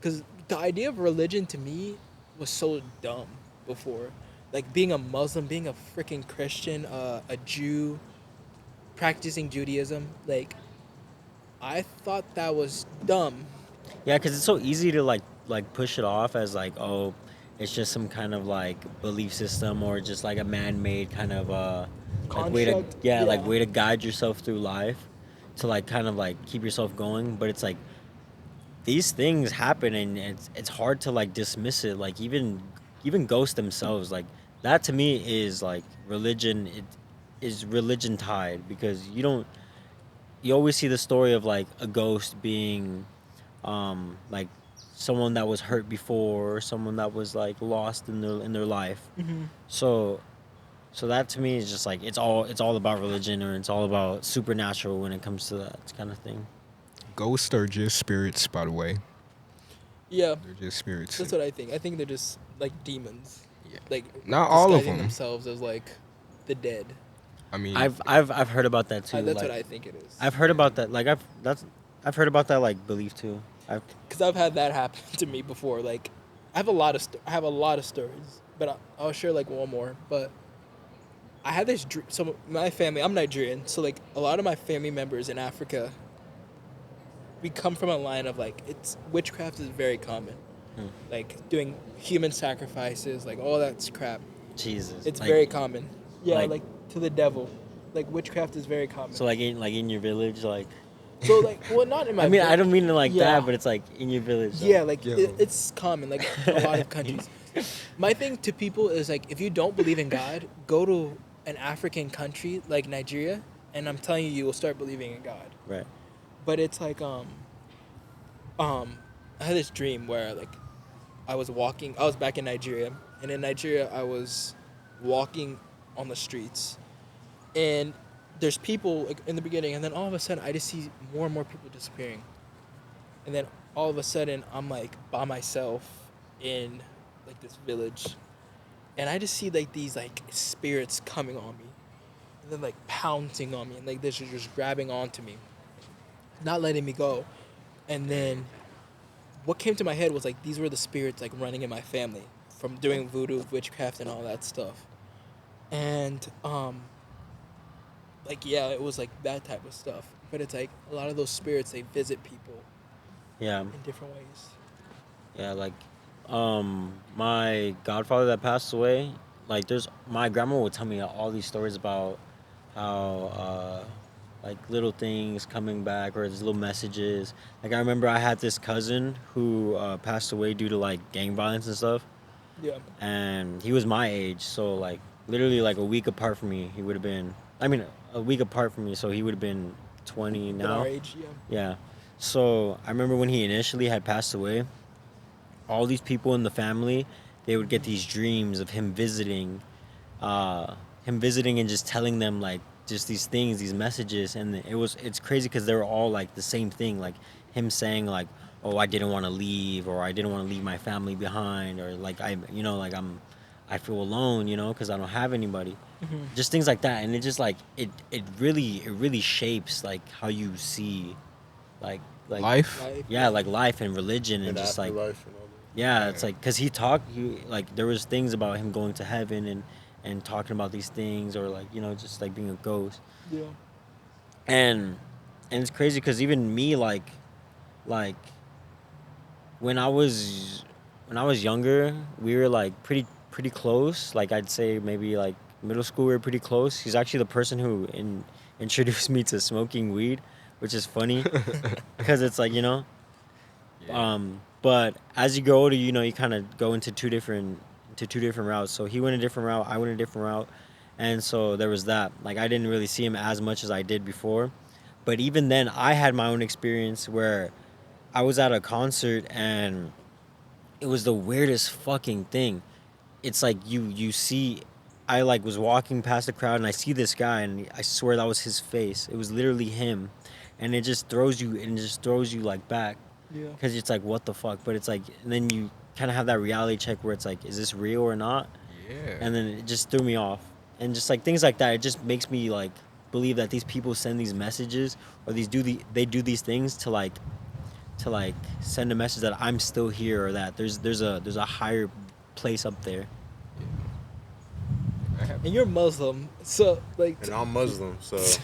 because the idea of religion to me was so dumb before. Like being a Muslim, being a freaking Christian, a Jew, practicing Judaism, like I thought that was dumb. Yeah, because it's so easy to like push it off as like, oh, it's just some kind of like belief system or just like a man-made kind of like way to Construct? like Yeah. way to guide yourself through life. to like kind of like keep yourself going. But it's like these things happen, and it's hard to like dismiss it. Like even ghosts themselves, like that to me is like religion. It is religion tied, because you always see the story of like a ghost being like someone that was hurt before, or someone that was like lost in their life. Mm-hmm. So that to me is just like it's all about religion, or it's all about supernatural when it comes to that kind of thing. Ghosts are just spirits, by the way. Yeah, They're just spirits. that's what I think. I think they're just like demons, Yeah. like Not all of disguising them. themselves as like the dead. I mean, I've heard about that too. That's like, what I think it is. I've heard about that. Like I've heard about that like belief too. Because I've had that happen to me before. Like, I have a lot of stories, but I'll share like one more. But I had this dream. So my family, I'm Nigerian, so like a lot of my family members in Africa, we come from a line of like witchcraft is very common, like doing human sacrifices, like all that's crap. Jesus. It's like, very common. Yeah, like- like to the devil, like witchcraft is very common. So like in your village, like so like well not in my. I mean, I vil- don't mean it like Yeah. that, but it's like in your village. Yeah, like Yo. it's common, like in a lot of countries. My thing to people is like, if you don't believe in God, go to an African country like Nigeria, and I'm telling you, you will start believing in God. Right. But it's like I had this dream where like I was back in Nigeria, and in Nigeria I was walking on the streets, and there's people like, in the beginning, and then all of a sudden I just see more and more people disappearing, and then all of a sudden I'm like by myself in like this village, and I just see like these like spirits coming on me, and then like pouncing on me, and like they're just grabbing onto me, not letting me go. And then what came to my head was like these were the spirits like running in my family from doing voodoo, witchcraft, and all that stuff. And like yeah, it was like that type of stuff. But it's like a lot of those spirits, they visit people Yeah. in different ways. Yeah. Like my godfather that passed away. Like my grandma would tell me all these stories about how like little things coming back, or these little messages. Like I remember I had this cousin who passed away due to like gang violence and stuff, Yeah. and he was my age, so like literally like a week apart from me. He would have been, I mean, a week apart from me, so he would have been 20 At now. our age, yeah. Yeah. So I remember when he initially had passed away, all these people in the family, they would get these dreams of him visiting and just telling them like just these things, these messages, and it's crazy because they were all like the same thing, like him saying like, oh, I didn't want to leave, or I didn't want to leave my family behind, or like I feel alone, because I don't have anybody. Just things like that, and it just like it really shapes like how you see like life. yeah, like life and religion, and just like afterlife and all that. yeah, it's like because he like there was things about him going to heaven and talking about these things, or like just like being a ghost. Yeah. And it's crazy because even me like when I was younger, we were like pretty close. Like I'd say maybe like middle school we were pretty close. He's actually the person who introduced me to smoking weed, which is funny because it's like Yeah. but as you grow older, you kind of go into two different routes. So he went a different route, I went a different route, and so there was that. Like I didn't really see him as much as I did before, but even then, I had my own experience where I was at a concert and it was the weirdest fucking thing. It's like you see, I like was walking past the crowd and I see this guy and I swear that was his face. It was literally him, and it just throws you like back. Yeah. Because it's like, what the fuck? But it's like, and then you kind of have that reality check where it's like, is this real or not? Yeah. And then it just threw me off. And just like things like that, it just makes me like believe that these people send these messages, or they do these things to like send a message that I'm still here, or that there's a higher place up there. And you're Muslim, so like And I'm Muslim, so that's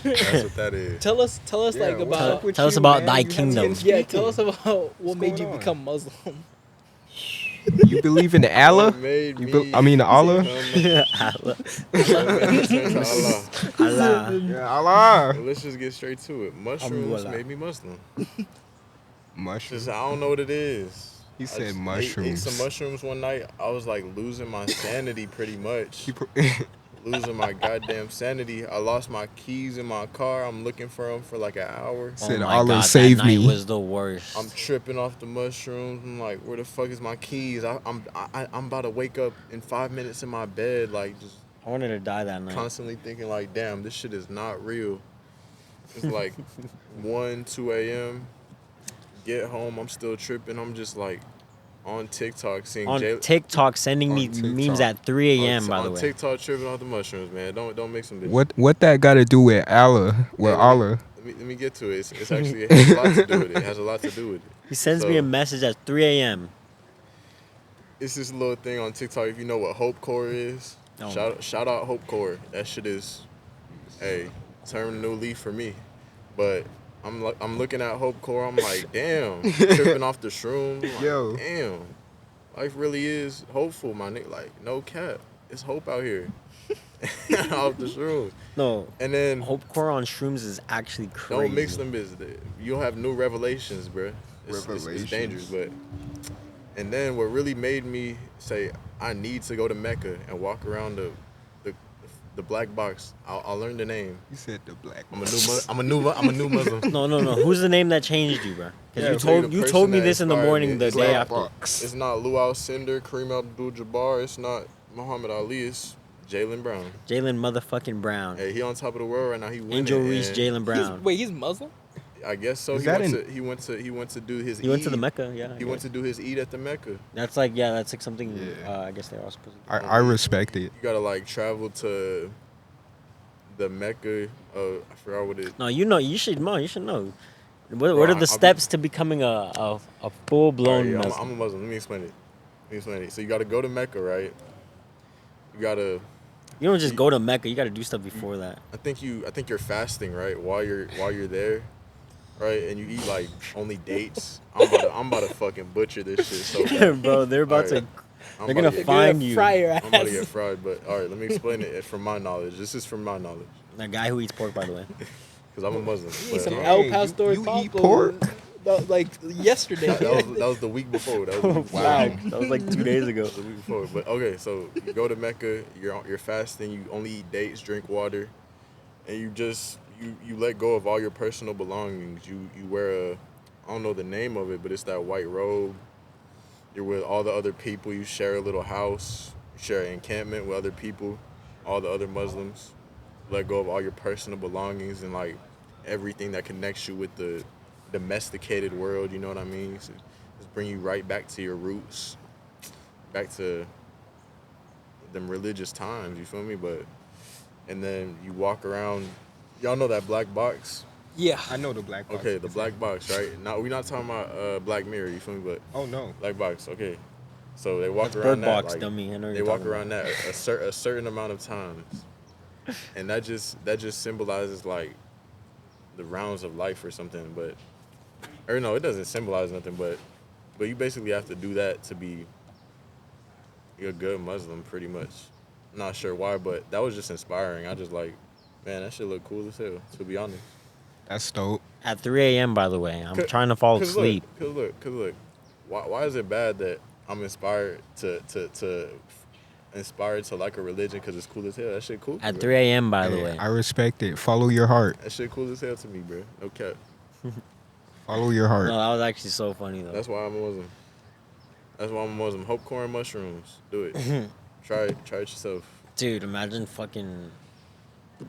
what that is. tell us Yeah, like what's about up with tell us you, about man? thy You have kingdom. to yeah, speak tell it. us about what What's made you going on? become Muslim. You believe in Allah? What made I mean Allah? Allah. Allah. Allah. Yeah, Allah. Well, let's just get straight to it. Mushrooms Alhamdulillah. made me Muslim. Mushrooms. Just I don't know what it is. He I said just mushrooms. Ate some mushrooms one night. I was like losing my sanity pretty much. He pro- Losing my goddamn sanity. I lost my keys in my car. I'm looking for them for like an hour. Said, Oh my Allah God, save that night me. was the worst. I'm tripping off the mushrooms. I'm like, where the fuck is my keys? I'm about to wake up in 5 minutes in my bed, like just I wanted to die that night. constantly thinking like, damn, this shit is not real. It's like 1, 2 a.m. Get home, I'm still tripping. I'm just like on TikTok seeing On Jay. TikTok, sending me On TikTok. memes at 3 a.m. by the on way. TikTok tripping off the mushrooms, man. Don't make some bitch. What that got to do with Allah? With Allah? Let me get to it. It's actually it has a lot to do with it. It has a lot to do with it. He sends me So- a message at 3 a.m. It's this little thing on TikTok. If you know what Hope Core is, Oh. shout out Hope Core. That shit is, hey, turn a new leaf for me. But I'm looking at Hope Core. I'm like, damn, tripping off the shrooms. I'm like, Yo. damn, life really is hopeful, my nigga. Like, no cap, it's hope out here. Off the shrooms. No, And then Hope Core on shrooms is actually crazy. don't mix them business. You'll have new revelations, bruh. It's Revelations. dangerous, but. And then what really made me say I need to go to Mecca and walk around the black box. I'll learn the name. You said the black. I'm a new Muslim. No. Who's the name that changed you, bro? Yeah, Because so the you person told me that this in the inspired morning me the is day like after. Box. It's not Luau Cinder, Kareem Abdul-Jabbar. It's not Muhammad Ali. It's Jalen Brown. Jalen motherfucking Brown. Hey, he on top of the world right now. He winning. Angel Reese, and Jalen Brown. He's Muslim? I guess so. Is He that went to do his. He went to the Eid. Mecca, yeah. He went to do his Eid at the Mecca. That's like something. Yeah. I guess they are supposed to do. I respect it. You gotta like travel to the Mecca. I forgot what it. No, you should know. What Bro, are the I'll steps to becoming a full blown Alright, Muslim? I'm a Muslim. Let me explain it. So you gotta go to Mecca, right? You gotta. You don't just go to Mecca. You got to do stuff before that. I think you're fasting, right? While you're there, right? And you eat like only dates. I'm about to fucking butcher this shit. So bad. Bro, they're about Alright. to. I'm They're about gonna to get- find you. Fry your ass. I'm about to get fried, but all right. Let me explain it from my knowledge. This is from my knowledge, That guy who eats pork, by the way. because I'm a Muslim. Eat But, some Dang, El you- Pastor you eat tacos. pork? Like yesterday. that was the week before. That was the week before. Wow, that was like 2 days ago. The week before. But okay, so you go to Mecca, you're fasting, you only eat dates, drink water, and you just you let go of all your personal belongings. You wear I don't know the name of it, but it's that white robe. You're with all the other people, you share a little house, you share an encampment with other people, all the other Muslims. Let go of all your personal belongings and like everything that connects you with the domesticated world, you know what I mean? So just bring you right back to your roots, back to them religious times, you feel me? And then you walk around, y'all know that black box? Yeah. I know the black box. Okay, the black box, right? Now we're not talking about Black Mirror, you feel me? But Oh no. black box, okay. So they walk That's around Bird that, Box, like, dummy. I know what they you're walk talking around that a certain amount of times, and that just symbolizes like the rounds of life or something. But or no, it doesn't symbolize nothing. But you basically have to do that to be a good Muslim, pretty much. Not sure why, but that was just inspiring. I just like, man, that shit look cool as hell. To be honest. That's dope. At 3 a.m., by the way. I'm trying to fall Cause asleep. Look. Why is it bad that I'm inspired to like a religion because it's cool as hell? That shit cool. At bro. 3 a.m., by the Hey, way. I respect it. Follow your heart. That shit cool as hell to me, bro. No cap. Follow your No, heart. that was actually so funny, though. That's why I'm a Muslim. Hope corn mushrooms. Do it. Try it yourself. Dude, imagine fucking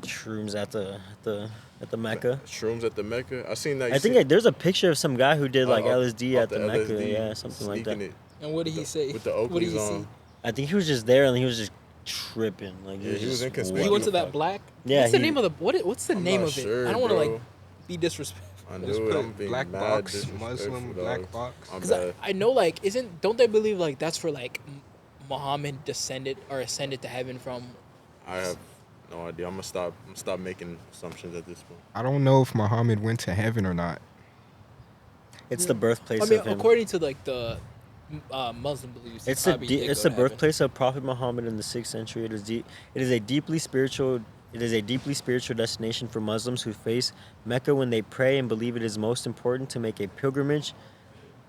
shrooms at the Mecca. Shrooms at the Mecca. I seen that. I think there's a picture of some guy who did like LSD off at the Mecca. LSD, Yeah, something like that. sneaking it And what did he say? with the What did Oakleys he see? on. I think he was just there and he was just tripping. Like Yeah, he was just inconspicuous. He went to Fuck. that black. Yeah, What's the he- name of the what's the I'm name not of it? sure, I don't want to bro. like be disrespectful. I Just knew it. put I'm being black mad box, disrespectful, Muslim, dog. black box. I'm Because bad. I know like don't they believe like that's for like Muhammad descended or ascended to heaven from? I have no idea. I'm gonna stop making assumptions at this point. I don't know if Muhammad went to heaven or not. It's the birthplace I mean, of him. according to like the Muslim beliefs, It's probably did it's go the to heaven. birthplace of Prophet Muhammad in the 6th century. It is a deeply spiritual. It is a deeply spiritual destination for Muslims who face Mecca when they pray and believe it is most important to make a pilgrimage.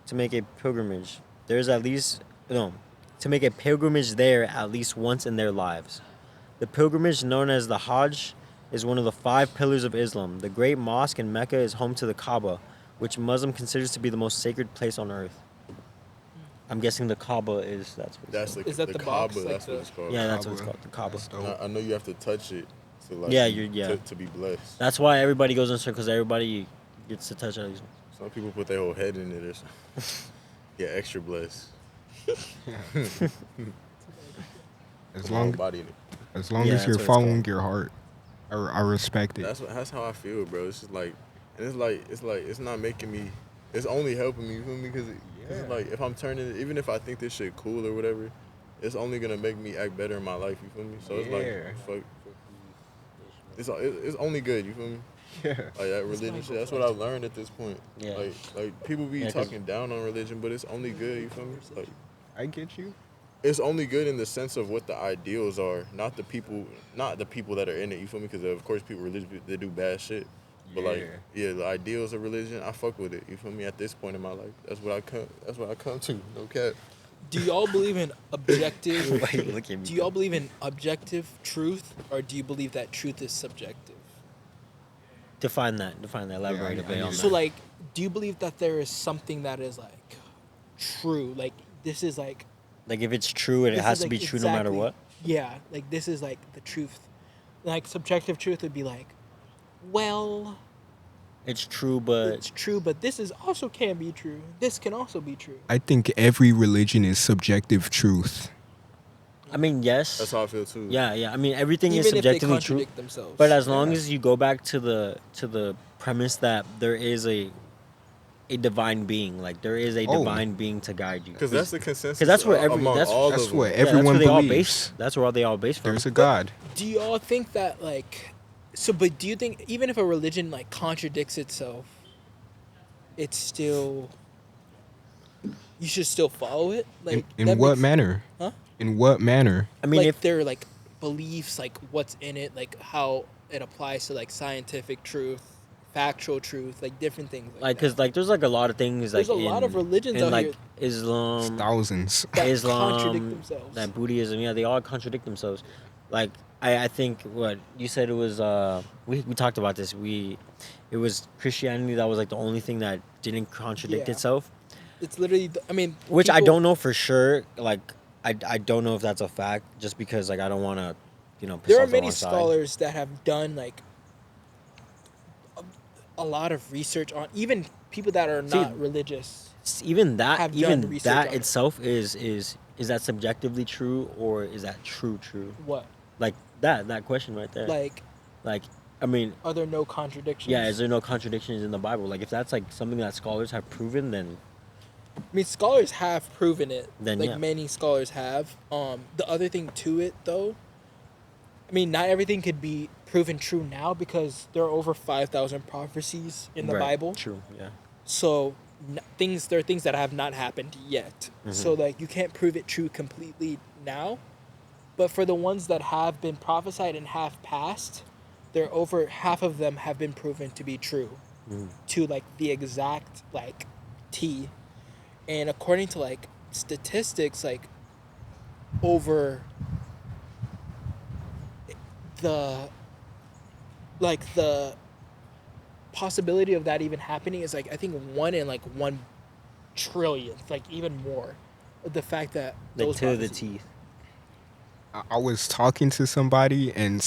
To make a pilgrimage, there's at least no. To make a pilgrimage there at least once in their lives. The pilgrimage, known as the Hajj, is one of the 5 pillars of Islam. The great mosque in Mecca is home to the Kaaba, which Muslim considers to be the most sacred place on earth. I'm guessing the Kaaba is that's what it's That's called. the Is that the the Kaaba. box, like That's what the- it's called. Yeah, that's what it's Kaaba. called. The Kaaba. That's dope. I know you have to touch it to like Yeah, to be blessed. That's why everybody goes in circles. Everybody gets to touch at least. Some people put their whole head in it or something. Yeah, extra blessed. As Put my whole long body in it. as long Yeah, as you're that's what it's following your heart, I respect it. That's how I feel, bro. It's just like, and it's not making me. It's only helping me. You feel me? Because it's like if I'm turning, even if I think this shit cool or whatever, it's only gonna make me act better in my life. You feel me? So it's like, fuck. It's only good. You feel me? Yeah. Like that religion shit. That's what I've learned at this point. Yeah. Like people be Yeah, 'cause- talking down on religion, but it's only good. You feel me? Like I get you. it's only good in the sense of what the ideals are, not the people that are in it. You feel me? Because of course, people religious they do bad shit. But the ideals of religion, I fuck with it. You feel me? At this point in my life, that's what I come to. No cap. Do y'all believe in objective? Why you look at me? Do y'all believe in objective truth, or do you believe that truth is subjective? Define that. Elaborate I a bit need on to- So, that. like, do you believe that there is something that is like true? Like, this is like Like if it's true, it this has is, to be like, true no matter exactly- what. Yeah, like this is like the truth. Like subjective truth would be like, well, It's true, but it's true, but this is also can be true. This can also be true. I think every religion is subjective truth. I mean, yes. That's how I feel too. Yeah. I mean, everything is Even if they subjectively true. contradict themselves. But as long Yeah. as you go back to the premise that there is a divine being, like there is a Oh. divine being to guide you. Because that's the consensus. 'Cause that's where among that's- all That's of them. what Yeah, everyone that's where they all believes. base. That's where they all base from. There's a God. Do y'all think that like so but do you think even if a religion like contradicts itself, it's still you should still follow it? Like In that what makes- manner? Huh? In what manner? I mean, like if their like beliefs, like what's in it, like how it applies to like scientific truth, factual truth, like different things like because that. there's like a lot of things like There's a lot of religions in out like here Islam, Thousands. that Islam, contradict themselves. that Buddhism, yeah, they all contradict themselves. Like I think what you said, it was we talked about this. It was Christianity that was like the only thing that didn't contradict Yeah. itself, It's literally I mean which I people- don't know for sure. Like I don't know if that's a fact, just because like I don't want to, piss There are off the many wrong side. scholars that have done like a lot of research on even people that are See, not religious. Even that, have done even research that on it. itself is that subjectively true, or is that true? What? Like that question right there. Like I mean, Are there no contradictions? yeah, is there no contradictions in the Bible? Like if that's like something that scholars have proven, then I mean, scholars have proven it. Then, like yeah. many scholars have. The other thing to it, though, I mean, not everything could be proven true now because there are over 5,000 prophecies in the Right, Bible. True, yeah. So there are things that have not happened yet. So like you can't prove it true completely now. But for the ones that have been prophesied and have passed, there over half of them have been proven to be true to like the exact like T. And according to like statistics, like over the possibility of that even happening is like I think 1 in like 1 trillionth, like even more. The fact that Like those to the prophecies- teeth. I was talking to somebody and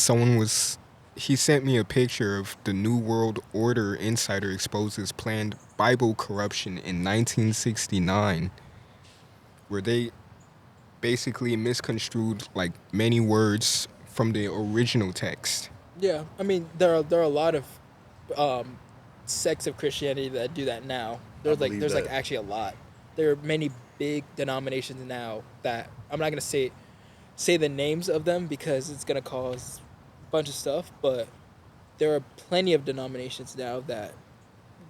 he sent me a picture of the New World Order insider exposes planned Bible corruption in 1969, where they basically misconstrued like many words from the original text. Yeah, I mean there are a lot of sects of Christianity that do that now. There's believe like that. actually a lot. There are many big denominations now that I'm not gonna say the names of them because it's gonna cause a bunch of stuff, but there are plenty of denominations now that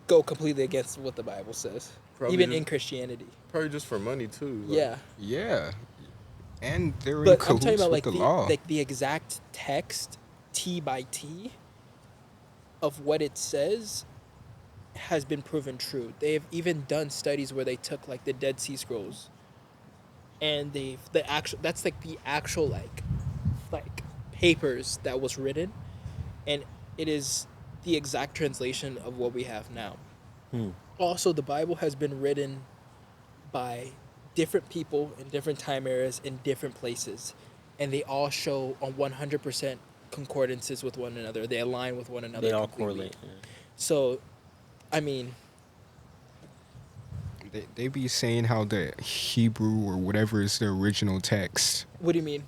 go completely against what the Bible says. Probably even just, in Christianity. probably just for money too. Like, Yeah. Yeah, and they're in But I'm talking cahoots about with the law. the exact text T by T of what it says has been proven true. They have even done studies where they took like the Dead Sea Scrolls and the actual that's like the actual like papers that was written, and it is the exact translation of what we have now. Hmm. Also, the Bible has been written by different people in different time eras in different places, and they all show on 100% concordances with one another. They align with one another. They all completely. correlate. Yeah. So, I mean, They be saying how the Hebrew or whatever is the original text. what do you mean?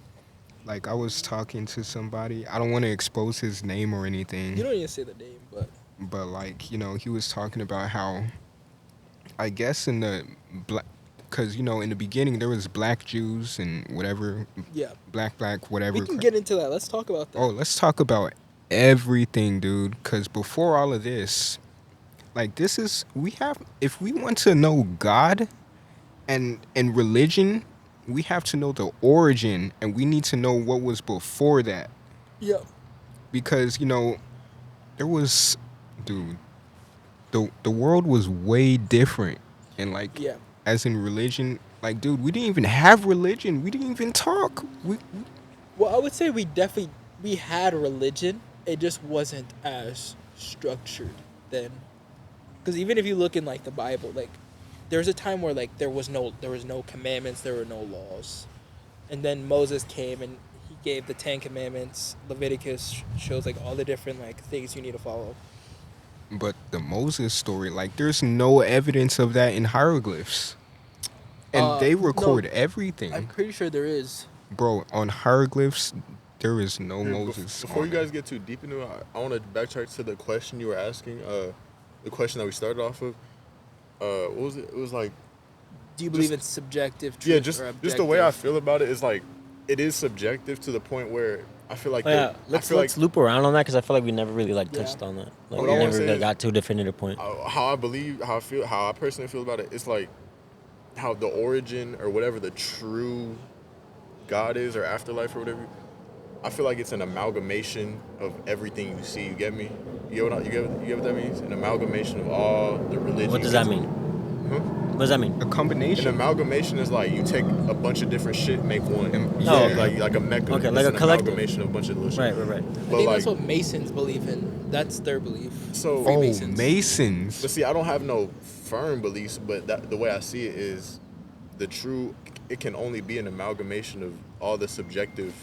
Like I was talking to somebody. I don't want to expose his name or anything. You don't need to say the name, but But like he was talking about how I guess in the black, because in the beginning there was black Jews and whatever, yeah, black whatever. we can get into that. Let's talk about that. Oh, let's talk about everything, dude. Because before all of this, like this is we have if we want to know God and religion, we have to know the origin, and we need to know what was before that. Yeah, Because there was, dude, the world was way different, and like yeah. as in religion, like dude, we didn't even have religion. We didn't even talk. Well, I would say we had religion. It just wasn't as structured then. Because even if you look in like the Bible, like there was a time where like there was no commandments, there were no laws, and then Moses came and he gave the 10 Commandments. Leviticus shows like all the different like things you need to follow. But the Moses story, like there's no evidence of that in hieroglyphs, and they record no, everything. I'm pretty sure there is. Bro, on hieroglyphs, there is no Here, Moses. Before on you guys get too deep into it, I want to backtrack to the question you were asking. The question that we started off of. What was it? It was like, Do you believe it's subjective truth yeah, or just objective? the way I feel about it is like, it is subjective to the point where I feel like. Oh, yeah, let's loop around on that because I feel like we never really Yeah. touched on that. Like What we I wanna never say really is- got to a definitive point. how I believe, how I feel, how I personally feel about it. It's like how the origin or whatever the true God is or afterlife or whatever. I feel like it's an amalgamation of everything you see. You get me? You get what that means? An amalgamation of all the religions. What does that mean? Huh? What does that mean? a An combination. amalgamation is like you take a bunch of different shit, make one. Yeah. Oh, okay. like a mecca. Okay, It's like a an collective. amalgamation of a bunch of little shit. Right. I But think like, that's what Masons believe in. That's their belief. So- Oh, Freemasons. Masons. but see, I don't have no firm beliefs, but the way I see it is the true. It can only be an amalgamation of all the subjective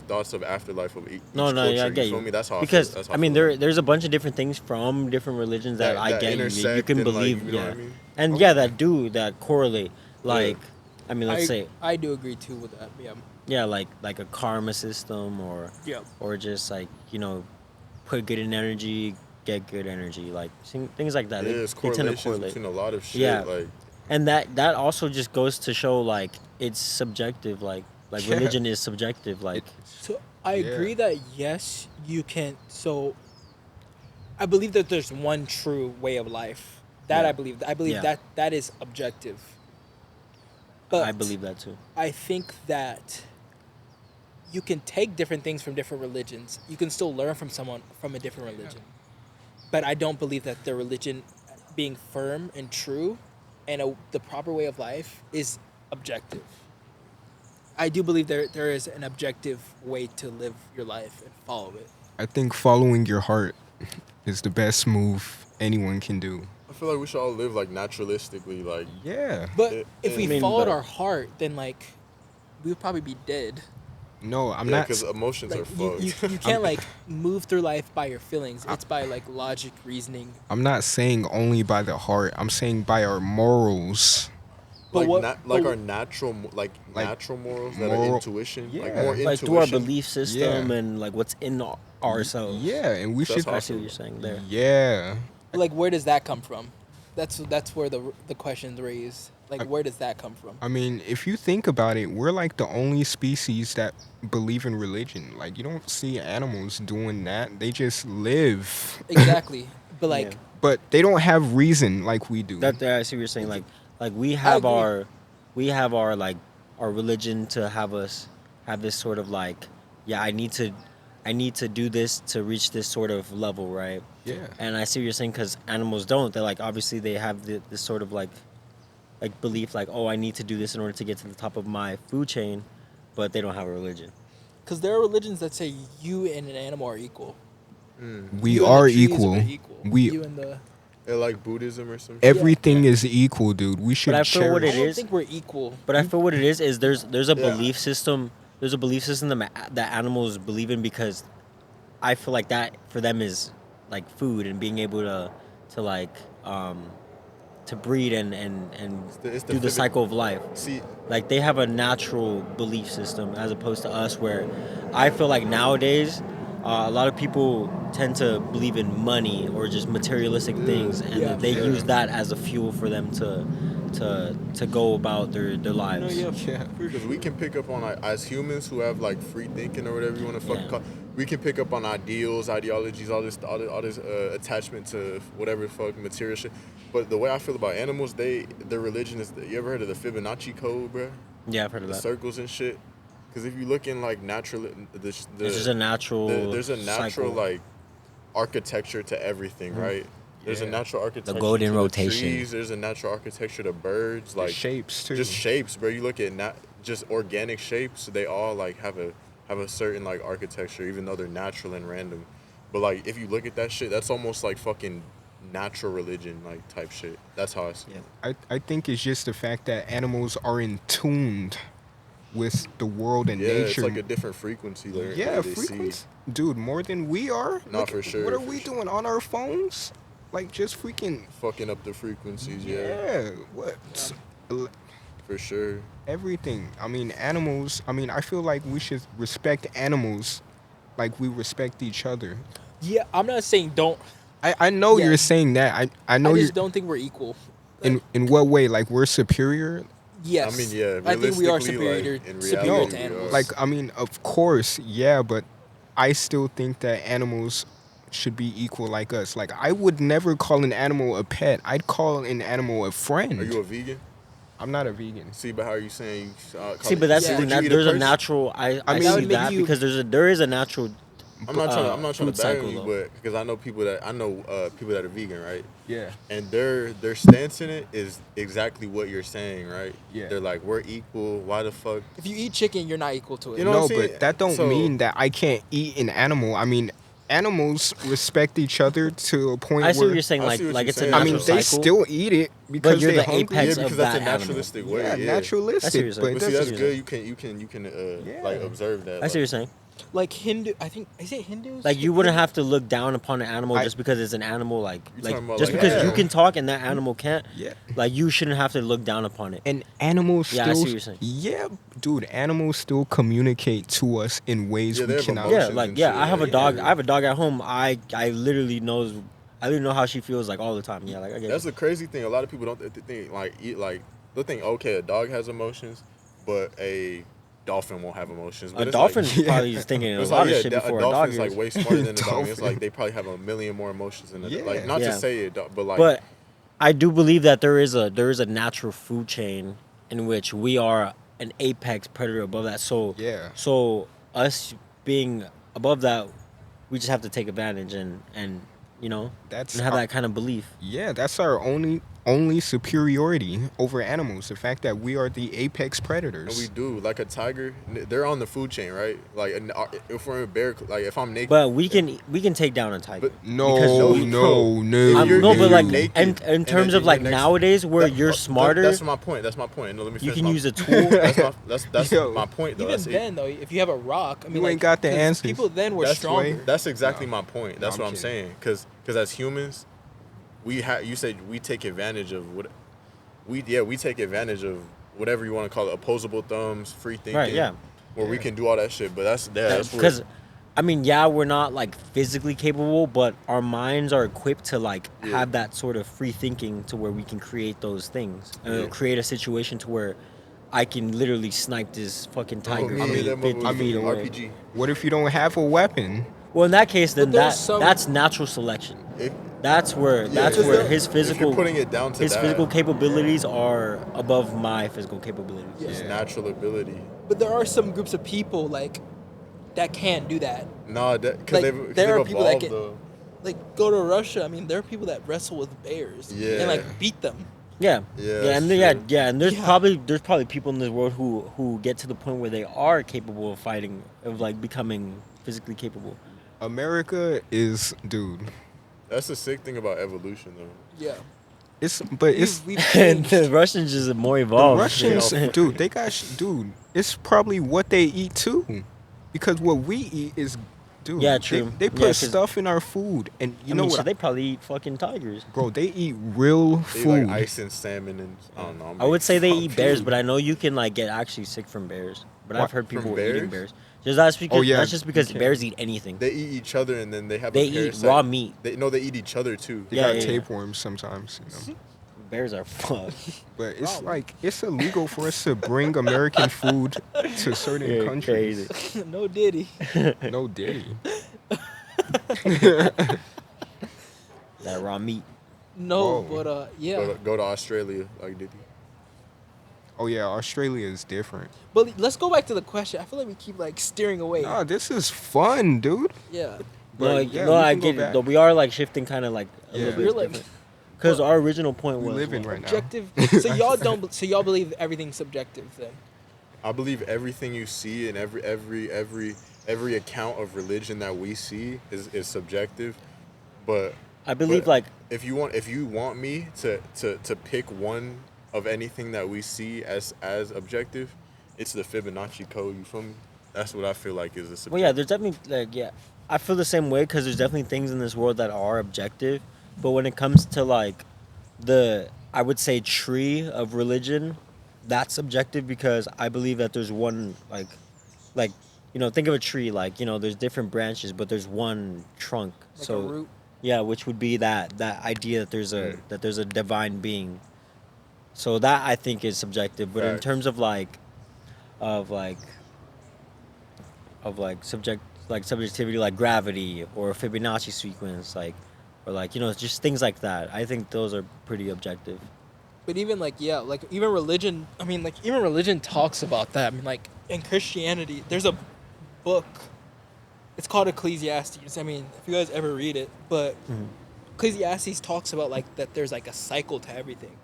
thoughts of afterlife of each No, culture. yeah, I get you. Feel you. me? That's how Because I feel. That's how I mean, feel about it. there's a bunch of different things from different religions that I That get you. You intersect can and, like, believe, you know yeah, what I mean? and yeah, that correlate. Like, I mean, let's say, I do agree too with that. Yeah. yeah, like a karma system Yeah. or just like put good in energy, get good energy, like things like that. There's They tend to correlations correlate. between a lot of shit. Yeah. Like, And that also just goes to show like it's subjective. Like Yeah. religion is subjective. Like So I Yeah. agree that yes, you can. So I believe that there's one true way of life. That Yeah. I believe. I believe Yeah. that is objective. But I believe that too. I think that you can take different things from different religions. You can still learn from someone from a different religion. But I don't believe that their religion being firm and true and the proper way of life is objective. I do believe there is an objective way to live your life and follow it. I think following your heart is the best move anyone can do. I feel like we should all live like naturalistically. Like, Yeah. But It- if we I mean, followed but- our heart, then like we would probably be dead. No, I'm yeah, not. because emotions Like are you fucked. can't like move through life by your feelings. It's by like logic, reasoning. I'm not saying only by the heart. I'm saying by our morals. But like what- like but- our natural Like, natural morals that moral- are intuition. Like Yeah. more Like through our intuition. belief system Yeah. and like what's in ourselves. Yeah, and we That's should. how I see what you're saying there. Yeah. Like where does that come from? That's where the question's raised. Like where does that come from? I mean, if you think about it, we're like the only species that believe in religion. Like, you don't see animals doing that. They just live. Exactly. But like Yeah. but they don't have reason like we do. That I see what you're saying. Like we have agree. our like our religion to have us have this sort of like, yeah, I need to do this to reach this sort of level, right? Yeah. And I see what you're saying because animals don't. They're like obviously they have this sort of like belief like, oh, I need to do this in order to get to the top of my food chain, but they don't have a religion. Because there are religions that say you and an animal are equal. We You and the are trees equal. are equal. We You and the. They're like Buddhism or some shit. everything is equal, dude. We should I feel what I it cherish. don't is- think we're equal. But I feel what it is there's a Yeah. belief system. There's a belief system that animals believe in because I feel like that for them is like food and being able to like to breed and It's the do the physical- cycle of life. See, Like they have a natural belief system as opposed to us where I feel like nowadays a lot of people tend to believe in money or just materialistic things and Yeah, they sure. use that as a fuel for them to go about their lives. Yeah. because we can pick up on like, as humans who have like free thinking or whatever you want to fucking Yeah. call. We can pick up on ideals, ideologies, all this attachment to whatever the fuck material shit. But the way I feel about animals, their religion is. You ever heard of the Fibonacci code, bro? Yeah, I've heard of The that. circles and shit. Because if you look in like natural, It's just a natural. there's a natural cycle. like architecture to everything, right? There's a Yeah. natural architecture golden to rotation. the trees. There's a natural architecture to birds, The like shapes too. just shapes, bro. You look at just organic shapes. They all like have a certain like architecture, even though they're natural and random. But like if you look at that shit, that's almost like fucking natural religion like type shit. That's how I see it. I think it's just the fact that animals are in tuned with the world and Yeah, it's nature. like a different frequency there. Yeah, they frequency. Dude, more than we are. Nah, for sure, What are for we sure. doing on our phones? Like just freaking. Fucking up the frequencies, Yeah. What? for sure. Everything. I mean, animals. I mean, I feel like we should respect animals, like we respect each other. Yeah, I'm not saying don't. I know Yeah. you're saying that. I know I you're. just don't think we're equal. In what way? Like we're superior? Yes. I mean, yeah, I think we are realistically, superior, like, in superior reality, to we animals. are. Like I mean, of course, yeah, but I still think that animals should be equal like us. Like I would never call an animal a pet. I'd call an animal a friend. Are you a vegan? I'm not a vegan. See, but how are you saying? See, but that's Yeah. the Would thing. you eat a There's a person? natural. I mean, see that would make that you- because there is a natural. I'm not trying food to bag cycle, on you, though. but because I know people that are vegan, right? Yeah. And their stance in it is exactly what you're saying, right? Yeah. They're like, we're equal. Why the fuck? if you eat chicken, you're not equal to it. You know what No, I'm saying? but that don't So- mean that I can't eat an animal. I mean, animals respect each other to a point I see where what you're saying. I Like see what like you're it's a saying. I natural mean, they cycle. still eat it because you're they're the hungry. Yeah, apex because of that's that a naturalistic way. Yeah, Yeah, I see what naturalistic. you're saying. But But see, that's that's what good. You can Yeah. like observe that. I see what like- you're saying. Like Hindu, I think is it Hindus? Like you wouldn't have to look down upon an animal I- just because it's an animal. Like You like talking about, just like, because you yeah. can talk and that animal can't. Yeah. Like you shouldn't have to look down upon it. And animals Yeah, I still, see what you're saying. yeah, dude, animals still communicate to us in ways Yeah, they we have cannot. emotions. Yeah, like and yeah, shit, I have a yeah, dog. yeah. I have a dog at home. I literally know how she feels like all the time. Yeah, like I get That's you. the crazy thing. A lot of people don't think they'll think okay, a dog has emotions, but a dolphin won't have emotions. But A it's dolphin like, probably is thinking a it's lot like, of shit before a dog dolphin's is. like way smarter than a dog. It's Dolphin. like they probably have a million more emotions than a Yeah. like. Not Yeah. to say it, but like. But I do believe that there is a natural food chain in which we are an apex predator above that. So Yeah. So us being above that, we just have to take advantage and That's and have our- that kind of belief. Yeah, that's our only superiority over animals. The fact that we are the apex And predators. we do like a tiger. They're on the food chain, right? Like, if we're in a bear, like if I'm naked, But we can take down a tiger. But- no, because no, no, if no. you're- no, if but you're like naked in and terms then of like you're next- nowadays where you're smarter, That's my point. That's my point. No, let me you finish can my- use a tool. That's Yo. my point though. Even That's then, though, if you have a rock, I mean, You like, ain't got the 'cause answers. People then were That's stronger. That's exactly my point. That's No, what I'm I'm kidding. saying. Because as humans, you said we take advantage of what we take advantage of whatever you want to call it, opposable thumbs, free thinking, Right, yeah. where we can do all that shit. But that's where- Because I mean, yeah, we're not like physically capable, but our minds are equipped to like Yeah. have that sort of free thinking to where we can create those things and Yeah. create a situation to where I can literally snipe this fucking tiger Oh, from yeah, that 50 motherfucker feet was away. RPG. What if you don't have a weapon? Well, in that case, then But there's some- that's natural selection. If, That's where his If you're physical putting it down to his that, physical capabilities are above my physical capabilities. his Yeah. natural ability. But there are some groups of people like that can't do that. Nah, because Like, they've there are evolved people that can- though. Like go to Russia. I mean, there are people that wrestle with bears Yeah. and like beat them. Yeah. Yeah, Yeah, and that's true. and there's Yeah. probably people in this world who get to the point where they are capable of fighting, of like becoming physically capable. America is, dude. That's the sick thing about evolution, though. Yeah. It's We've And changed. the Russians is more the evolved. Russians, Yeah. dude. They got, dude. It's probably what they eat too, because what we eat is, dude. Yeah, true. They put Yeah, 'cause- stuff in our food, and you I know mean, what, shit, they probably eat fucking tigers. bro? They eat real They food. like ice and salmon and I don't know. I would say they eat bears, food. but I know you can like get actually sick from bears. But I've What? heard people From eating bears? bears. That's because yeah, that's just because you can. bears eat anything. They eat each other and then they have. They a eat parasite. raw meat. They eat each other too. They Yeah, got yeah, yeah. tapeworms sometimes, you know. Bears are fucked. But it's like it's illegal for us to bring American food to certain Yeah, countries. crazy. No Diddy. No diddy. That raw meat. No, Whoa. but yeah. Go to Australia, like did you? Oh yeah, Australia is different. But let's go back to the question. I feel like we keep like steering away. Nah, this is fun, dude. Yeah. But yeah, no, we I can go get it. back. Though we are like shifting kind of like a Yeah. little We're bit like different. Because our original point We was live in what? right now. objective. So y'all don't. So y'all believe everything's subjective then? I believe everything you see and every account of religion that we see is subjective, but I believe but like if you want me to pick one of anything that we see as objective, it's the Fibonacci code. You feel me? That's what I feel like is a subjective. well, yeah, there's definitely like I feel the same way because there's definitely things in this world that are objective, but when it comes to like I would say tree of religion, that's subjective because I believe that there's one like think of a tree like there's different branches but there's one trunk. Like So a root. yeah, which would be that idea that there's a divine being. So that I think is subjective, but in Facts. terms of subjectivity, like gravity or a Fibonacci sequence, just things like that. I think those are pretty objective. But even like even religion. I mean, like even religion talks about that. I mean, like in Christianity, there's a book. It's called Ecclesiastes. I mean, if you guys ever read it, but Ecclesiastes talks about like that. There's like a cycle to everything,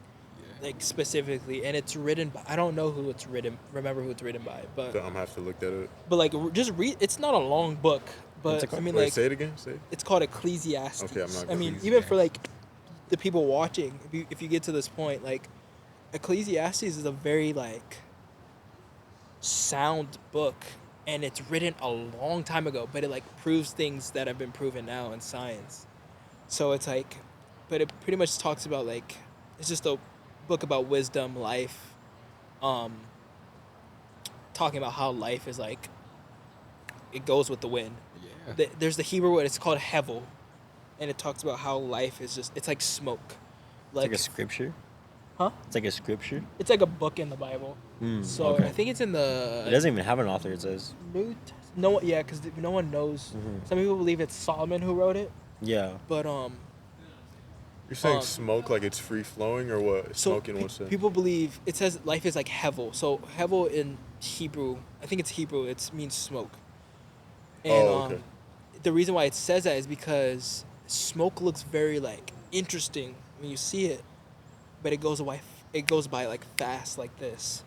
like specifically, and it's written by. I don't know who it's written. Remember who it's written by, but So I'm gonna have to look that up. but like just read. It's not a long book, What's it but I called? mean Wait, like say it again. Say it. it's called Ecclesiastes. Okay, I'm not I mean, gonna- even for like the people watching, if you get to this point, like Ecclesiastes is a very like sound book, and it's written a long time ago, but it like proves things that have been proven now in science. So it's like, but it pretty much talks about like it's just a book about wisdom, life, talking about how life is like it goes with the wind. Yeah. There's the Hebrew word. It's called hevel, and it talks about how life is just. It's like smoke. It's like a scripture. Huh? It's like a scripture. It's like a book in the Bible. So okay. I think it's in the. It doesn't even have an author. It says. No one, yeah, because no one knows. Some people believe it's Solomon who wrote it, Yeah. but You're saying Um, smoke like it's free flowing or what? so Smoking what's that? people believe it says life is like hevel. So hevel in Hebrew, I think it's Hebrew. It means smoke. And Okay. the reason why it says that is because smoke looks very like interesting when you see it, but it goes away. It goes by like fast like this.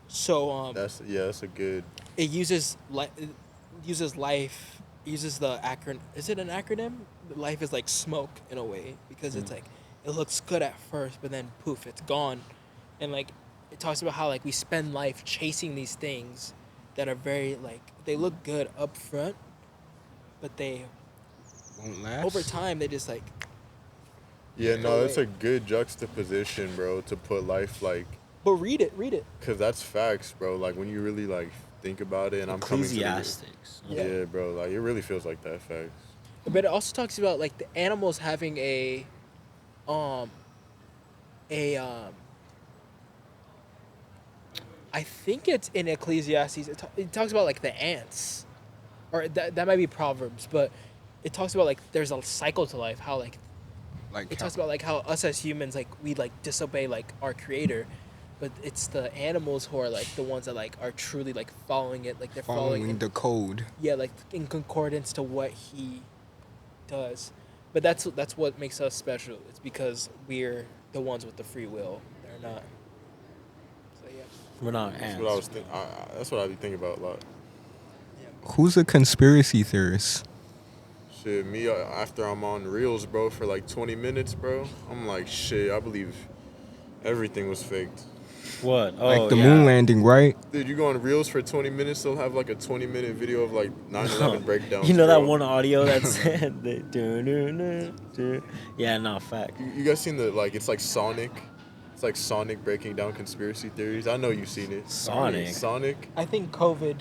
So That's a good. it uses life. Uses the acronym. Is it an acronym? Life is like smoke in a way because it's like it looks good at first, but then poof, it's gone. And like it talks about how like we spend life chasing these things that are very like they look good up front, but they Won't last. over time they just like Yeah, Go no, that's away. a good juxtaposition, bro. To put life like, But read it. cause that's facts, bro. Like when you really like think about it, and I'm coming to the, Ecclesiastics. Yeah. yeah, bro. Like it really feels like that, facts. But it also talks about like the animals having I think it's in Ecclesiastes. It talks about like the ants, or that might be Proverbs, but it talks about like there's a cycle to life. How like Like it talks about like how us as humans like we like disobey like our creator, but it's the animals who are like the ones that like are truly like following it, like they're following following the code. yeah, like in concordance to what he does. But that's what makes us special. It's because we're the ones with the free will. They're not. So yeah. We're not That's ants. what I was that's what I be thinking about a lot. Who's a conspiracy theorist? Shit, me after I'm on Reels, bro, for like 20 minutes, bro, I'm like, shit, I believe everything was faked. What? Oh, Like the yeah. moon landing, right? Dude, you go on Reels for 20 minutes, they'll have like a 20-minute video of like 9/11 breakdowns. You know that bro. one audio that said the yeah, no, fact. You guys seen the like? It's like Sonic. It's like Sonic breaking down conspiracy theories. I know you've seen it. Sonic? Sonic. I think COVID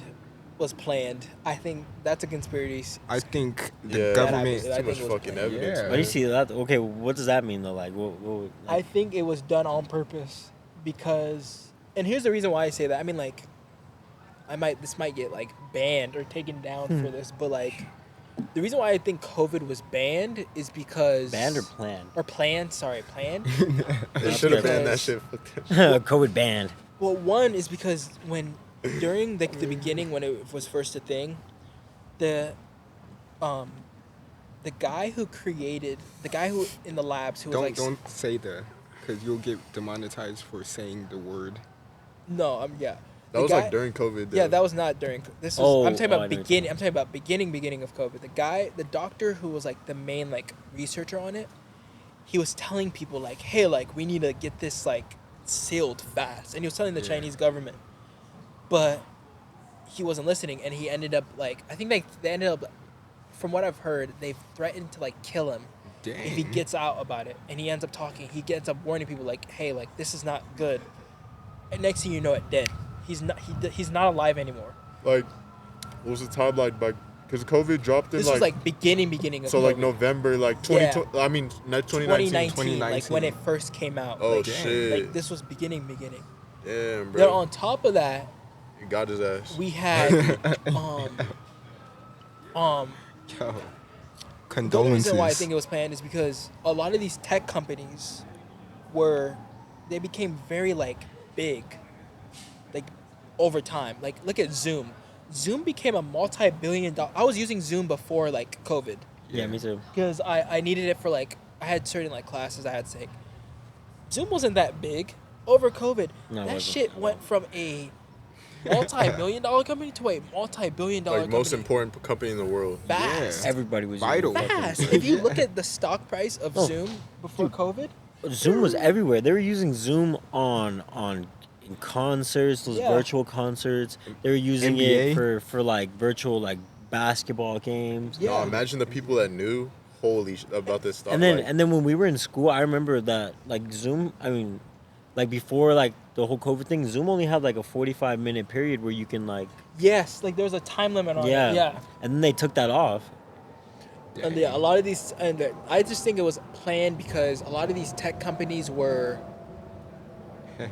was planned. I think that's a conspiracy. I think the Yeah. government. I Too think much it was fucking planned. evidence. Yeah. But man. you see that? Okay, what does that mean though? Like, what I like, think it was done on purpose because, and here's the reason why I say that. I mean, like, this might get like banned or taken down for this, but like, the reason why I think COVID was banned is because banned or planned? or planned. Sorry, planned. They should have banned that Because- shit. Fuck that shit. COVID banned. Well, one is because during the beginning when it was first a thing, the guy who in the labs who was like Don't say the, because you'll get demonetized for saying the word. no yeah That The was guy- like during COVID. Though. yeah that was not during this was Oh, I'm talking oh, about I know what you're beginning I'm talking about beginning of COVID. The doctor who was like the main like researcher on it, he was telling people like, hey, like we need to get this like sealed fast, and he was telling the Yeah. Chinese government, but he wasn't listening, and he ended up like I think they ended up, from what I've heard, they've threatened to like kill him if he Dang. gets out about it, and he ends up talking. He ends up warning people like, hey, like this is not good, and next thing you know, it dead. He's not alive anymore. Like, what was the timeline back? Because COVID dropped in This like. was like beginning of So like COVID. November, like 2020. I mean, not 2019. 2019, like when it first came out. Oh like, shit! like this was beginning. Damn, Then bro. on top of that, He got his ass. we had Yo, the only condolences. reason why I think it was planned is because a lot of these tech companies they became very like big, like over time. Like look at Zoom. Zoom became a multi-billion-dollar. I was using Zoom before like COVID Yeah, me too. because I needed it for like I had certain like classes I had to take. Zoom wasn't that big over COVID. No, it that wasn't. shit went from a multi-million-dollar company to a multi-billion-dollar Like most company. important company in the world. Fast. Yeah. Everybody was Vital. using fucking Fast. If you look at the stock price of Oh. Zoom before COVID, Zoom was everywhere. They were using Zoom on in concerts, those Yeah. virtual concerts. They were using NBA? it for like virtual like basketball games. Yeah. No, imagine the people that knew about this stuff. And then like, and then when we were in school, I remember that like Zoom. I mean, like before like the whole COVID thing, Zoom only had like a 45-minute period where you can like yes, like there was a time limit on yeah it. Yeah. And then they took that off. And yeah, a lot of these, and I just think it was planned because a lot of these tech companies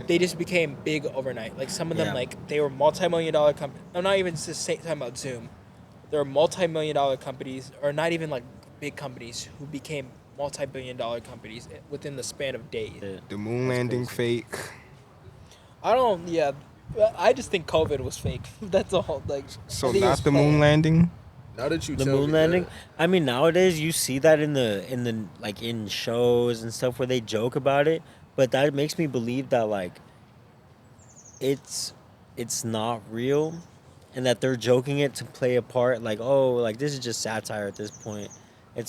they just became big overnight. Like some of them, Yeah. like they were multi-million-dollar companies. I'm not even just talking about Zoom. There were multi-million-dollar companies, or not even like big companies, who became multi-billion-dollar companies within the span of days. Yeah. The moon landing fake. I just think COVID was fake. That's all. Like, So I think it not was the moon planned. landing. now that you The tell moon me landing. that, I mean, nowadays you see that in the like in shows and stuff where they joke about it, but that makes me believe that like it's not real, and that they're joking it to play a part. Like, oh, like this is just satire at this point.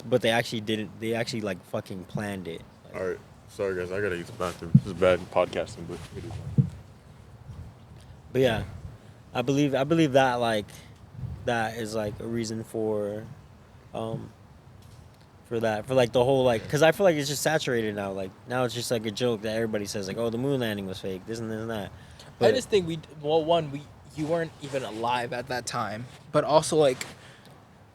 But they actually didn't. They actually like fucking planned it. Like, all right, sorry guys, I gotta use the bathroom. This is bad podcasting, but it is. But yeah, I believe that like that is like a reason for like the whole like, because I feel like it's just saturated now. Like now it's just like a joke that everybody says like, oh, the moon landing was fake, this and that. I just think you weren't even alive at that time, but also like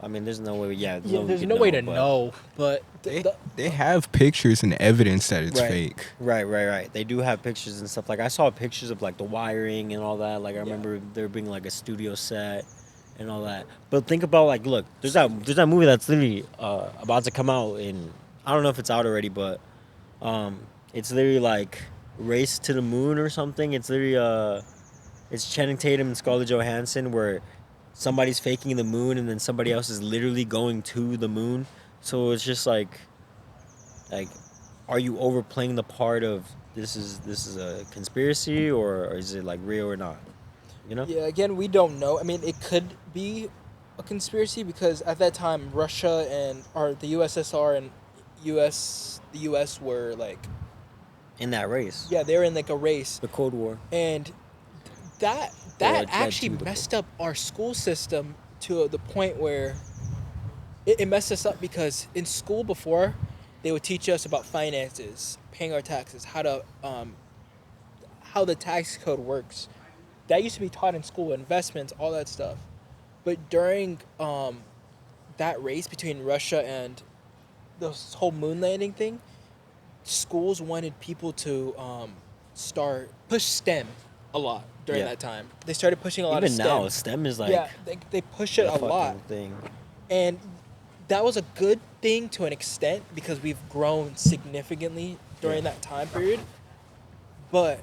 I mean, there's no way. Yeah, there's no way to know. But They have pictures and evidence that it's Right. fake. Right. They do have pictures and stuff. Like I saw pictures of like the wiring and all that. Like I Yeah. remember there being like a studio set and all that. But think about like, look, there's that movie that's literally about to come out in I don't know if it's out already, but it's literally like Race to the Moon or something. It's literally it's Channing Tatum and Scarlett Johansson where somebody's faking the moon and then somebody else is literally going to the moon. So it's just like, are you overplaying the part of this is a conspiracy or is it like real or not? You know? Yeah, again, we don't know. I mean, it could be a conspiracy because at that time, Russia or the USSR and the US were like, In that race. yeah, they were in like a race, The Cold War. and that Well, that it led actually to the messed up our school system to the point where it messed us up because in school before they would teach us about finances, paying our taxes, how the tax code works. That used to be taught in school, investments, all that stuff. But during that race between Russia and this whole moon landing thing, schools wanted people to push STEM a lot during Yeah. that time. They started pushing a lot of Even STEM. now, STEM is like yeah, they push it the a fucking lot. thing. And that was a good thing to an extent because we've grown significantly during that time period. But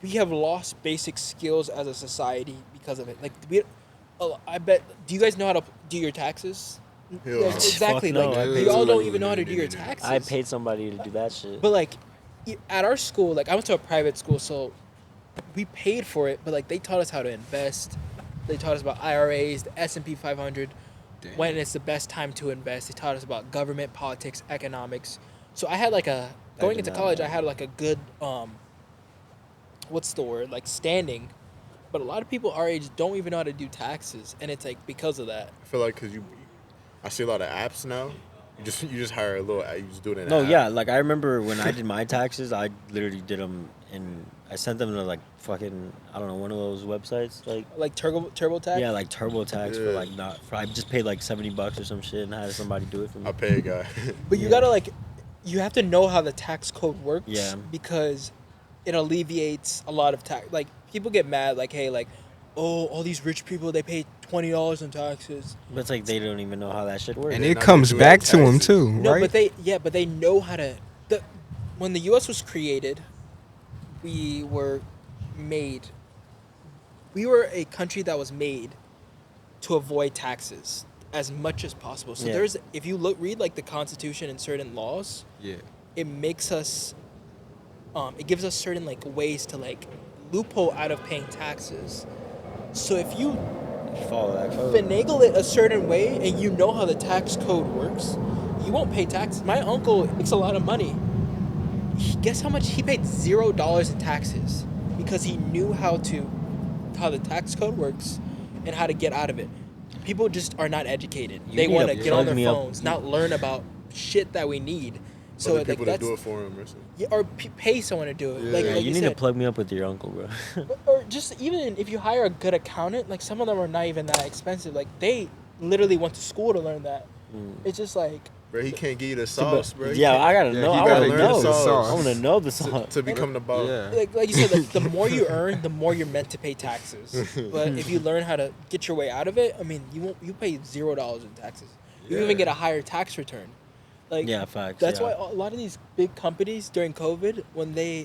we have lost basic skills as a society because of it. Like I bet. Do you guys know how to do your taxes? Hell Yeah, no. exactly. Fuck no, Like I paid you all don't somebody even know how to to do your do that. taxes. I paid somebody to do that shit. But like, at our school, like I went to a private school, so we paid for it. But like they taught us how to invest. They taught us about IRAs, the S&P 500, Damn. when it's the best time to invest. They taught us about government, politics, economics. So I had like going did into not college, know. I had like a good what's the word, like standing. But a lot of people our age don't even know how to do taxes, and it's like because of that. I feel like I see a lot of apps now. You just hire a little. You just do it in. No, an app. yeah, like I remember when I did my taxes, I literally did them and I sent them to like fucking I don't know one of those websites like Like TurboTax. yeah like TurboTax for Yeah. like I just paid like $70 or some shit and had somebody do it for me. I pay a guy. But you Yeah. gotta you have to know how the tax code works. Yeah. Because it alleviates a lot of tax. Like people get mad, like, hey, like, oh, all these rich people they pay $20 in taxes. But it's like they don't even know how that shit works. And They're it not comes doing back their to them taxes. too, No, right? but they know how to. When the U.S. was created, we were made. We were a country that was made to avoid taxes as much as possible. So Yeah. if you read like the Constitution and certain laws, Yeah. it makes us it gives us certain like ways to like loophole out of paying taxes. So if you Follow that code. finagle it a certain way and you know how the tax code works, you won't pay taxes. My uncle makes a lot of money. Guess how much he paid? $0 in taxes because he knew how the tax code works and how to get out of it. People just are not educated. You They need want to to get on plug their me up. phones, not learn about shit that we need. So Other like people to that's do it for him or something. yeah, or pay someone to do it. Yeah. Like, Yeah, like you need to said. plug me up with your uncle, bro. Or just even if you hire a good accountant, like some of them are not even that expensive. Like they literally went to school to learn that. It's just like Bro, he can't give you the sauce, bro. He yeah, can't- I gotta Yeah, know. he I gotta wanna learn know. the sauce. I wanna know the sauce. to become the boss. Yeah. like you said, the more you earn, the more you're meant to pay taxes. But if you learn how to get your way out of it, I mean, you pay $0 in taxes. You Yeah. even get a higher tax return. Like Yeah, facts. that's yeah. why a lot of these big companies during COVID, when they,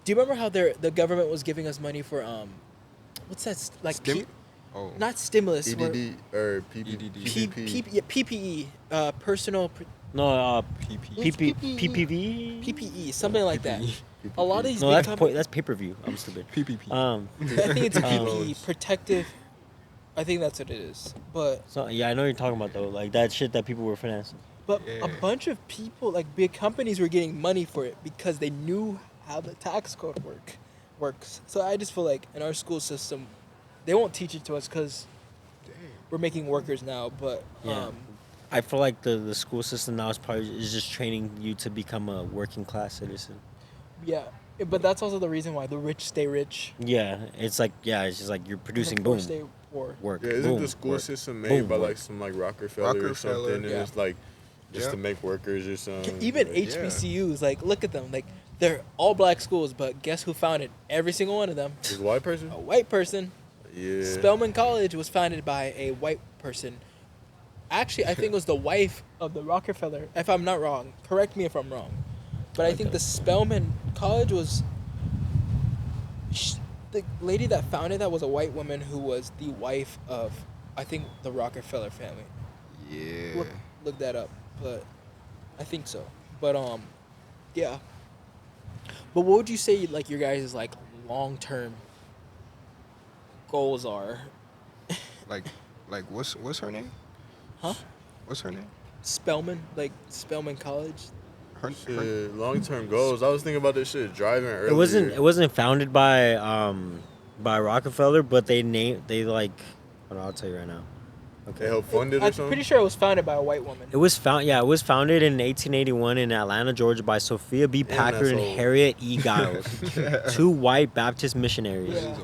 do you remember how the government was giving us money for what's that like Stim- Oh. not stimulus where- EDD or EDD. PPP. PPE, personal No, PP. PPV. PPE, something like that. PPE. A lot of these No, big that's companies, that's pay per view. I'm stupid. PPP. I think it's a PPE, Loans. protective. I think that's what it is. But So yeah, I know what you're talking about though. Like that shit that people were financing. a Yeah. bunch of people, like big companies, were getting money for it because they knew how the tax code works. So I just feel like in our school system, they won't teach it to us because we're making workers now. But Yeah. I feel like the school system now is just training you to become a working class citizen. yeah. But that's also the reason why the rich stay rich. Yeah, it's just like you're and producing the poor boom stay poor. work. Yeah, isn't boom, the school work. system made boom, by work. like some like Rockefeller or Rockefeller, something? And yeah. it's like just Yeah. to make workers or something. Even like, HBCUs, like look at them, like they're all black schools, but guess who founded every single one of them? Is white person? A white person. Yeah. Spelman College was founded by a white person. Actually, I think it was the wife of the Rockefeller. If I'm not wrong, correct me if I'm wrong. But I think Okay. the Spelman College was. The lady that founded that was a white woman who was the wife of, I think, the Rockefeller family. Yeah. Look that up, but I think so. But yeah. But what would you say like your guys' like long term goals are? Like, what's her name? Huh? What's her name? Spelman College. Her Shit, long-term goals. I was thinking about this shit driving earlier. It wasn't founded by Rockefeller, but they like hold on, I'll tell you right now. They helped fund it or I'm something? pretty sure it was founded by a white woman. It was founded in 1881 in Atlanta, Georgia by Sophia B. Damn, Packard that's and old. Harriet E. Giles, two white Baptist missionaries. Yeah.